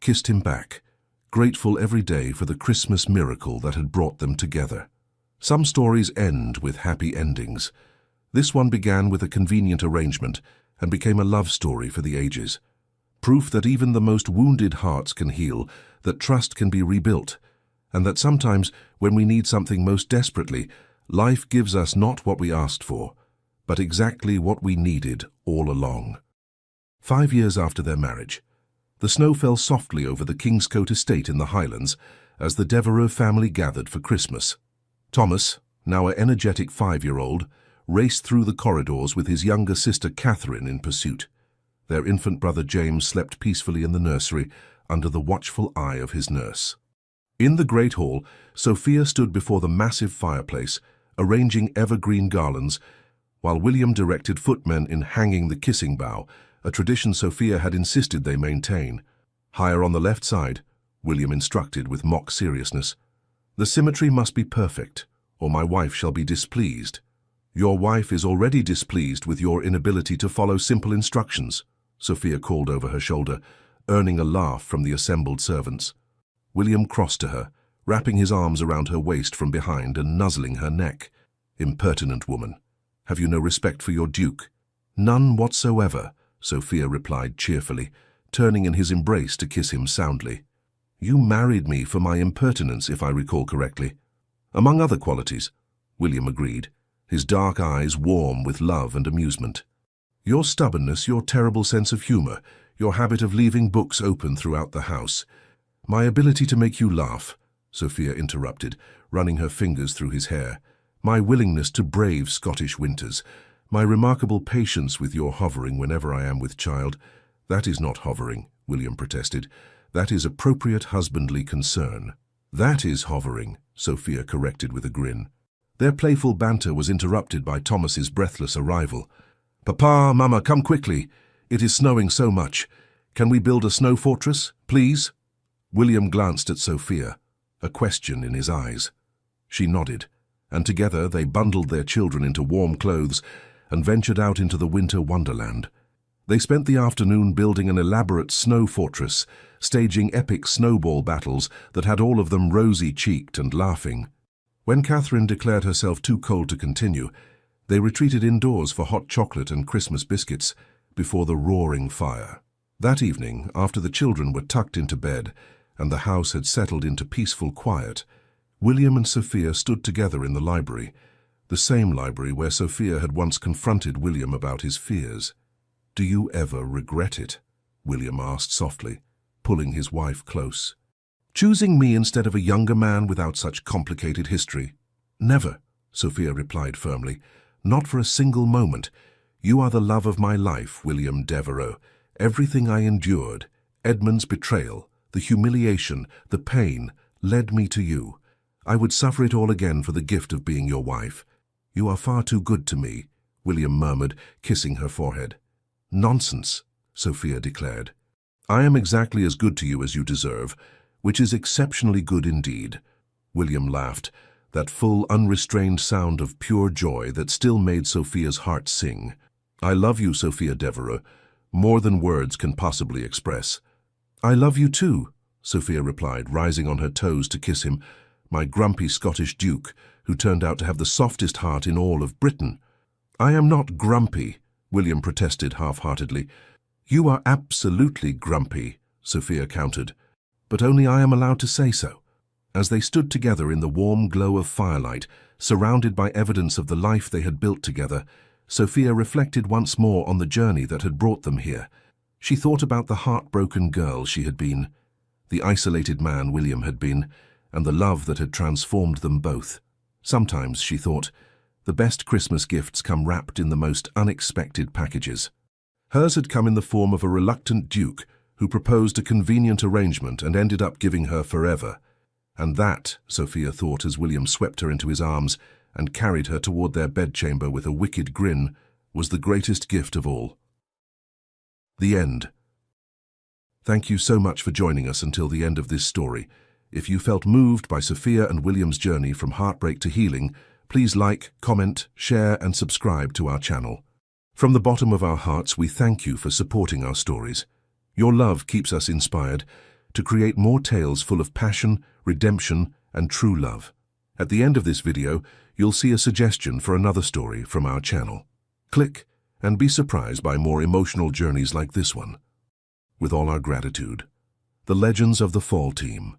kissed him back, grateful every day for the Christmas miracle that had brought them together. Some stories end with happy endings. This one began with a convenient arrangement and became a love story for the ages. Proof that even the most wounded hearts can heal, that trust can be rebuilt, and that sometimes, when we need something most desperately, life gives us not what we asked for, but exactly what we needed all along. 5 years after their marriage, the snow fell softly over the Kingscote estate in the Highlands as the Devereux family gathered for Christmas. Thomas, now an energetic 5-year-old, raced through the corridors with his younger sister Catherine in pursuit. Their infant brother James slept peacefully in the nursery under the watchful eye of his nurse. In the great hall, Sophia stood before the massive fireplace, arranging evergreen garlands, while William directed footmen in hanging the kissing bough, a tradition Sophia had insisted they maintain. Higher on the left side, William instructed with mock seriousness, "The symmetry must be perfect, or my wife shall be displeased." "Your wife is already displeased with your inability to follow simple instructions," Sophia called over her shoulder, earning a laugh from the assembled servants. William crossed to her, wrapping his arms around her waist from behind and nuzzling her neck. "Impertinent woman. Have you no respect for your duke?" "None whatsoever," Sophia replied cheerfully, turning in his embrace to kiss him soundly. "You married me for my impertinence, if I recall correctly." "Among other qualities," William agreed, his dark eyes warm with love and amusement. "Your stubbornness, your terrible sense of humor, your habit of leaving books open throughout the house. My ability to make you laugh," Sophia interrupted, running her fingers through his hair. "My willingness to brave Scottish winters. My remarkable patience with your hovering whenever I am with child." "That is not hovering," William protested. "That is appropriate husbandly concern." "That is hovering," Sophia corrected with a grin. Their playful banter was interrupted by Thomas's breathless arrival. "Papa, Mama, come quickly. It is snowing so much. Can we build a snow fortress, please?" William glanced at Sophia, a question in his eyes. She nodded, and together they bundled their children into warm clothes and ventured out into the winter wonderland. They spent the afternoon building an elaborate snow fortress, staging epic snowball battles that had all of them rosy-cheeked and laughing. When Catherine declared herself too cold to continue, they retreated indoors for hot chocolate and Christmas biscuits before the roaring fire. That evening, after the children were tucked into bed and the house had settled into peaceful quiet, William and Sophia stood together in the library, the same library where Sophia had once confronted William about his fears. "Do you ever regret it?" William asked softly, pulling his wife close. "Choosing me instead of a younger man without such complicated history?" "Never," Sophia replied firmly. "Not for a single moment. You are the love of my life, William Devereux. Everything I endured, Edmund's betrayal, the humiliation, the pain, led me to you. I would suffer it all again for the gift of being your wife." "You are far too good to me," William murmured, kissing her forehead. "Nonsense," Sophia declared. "I am exactly as good to you as you deserve, which is exceptionally good indeed." William laughed, that full, unrestrained sound of pure joy that still made Sophia's heart sing. "I love you, Sophia Devereux, more than words can possibly express." "I love you too," Sophia replied, rising on her toes to kiss him, "my grumpy Scottish duke, who turned out to have the softest heart in all of Britain." "I am not grumpy," William protested half-heartedly. "You are absolutely grumpy," Sophia countered, "but only I am allowed to say so." As they stood together in the warm glow of firelight, surrounded by evidence of the life they had built together, Sophia reflected once more on the journey that had brought them here. She thought about the heartbroken girl she had been, the isolated man William had been, and the love that had transformed them both. Sometimes, she thought, the best Christmas gifts come wrapped in the most unexpected packages. Hers had come in the form of a reluctant duke who proposed a convenient arrangement and ended up giving her forever. And that, Sophia thought as William swept her into his arms, and carried her toward their bedchamber with a wicked grin was the greatest gift of all. The end. Thank you so much for joining us until the end of this story. If you felt moved by Sophia and William's journey from heartbreak to healing, please like, comment, share, and subscribe to our channel. From the bottom of our hearts, we thank you for supporting our stories. Your love keeps us inspired to create more tales full of passion, redemption, and true love. At the end of this video, you'll see a suggestion for another story from our channel. Click and be surprised by more emotional journeys like this one. With all our gratitude, the Legends of the Fall Team.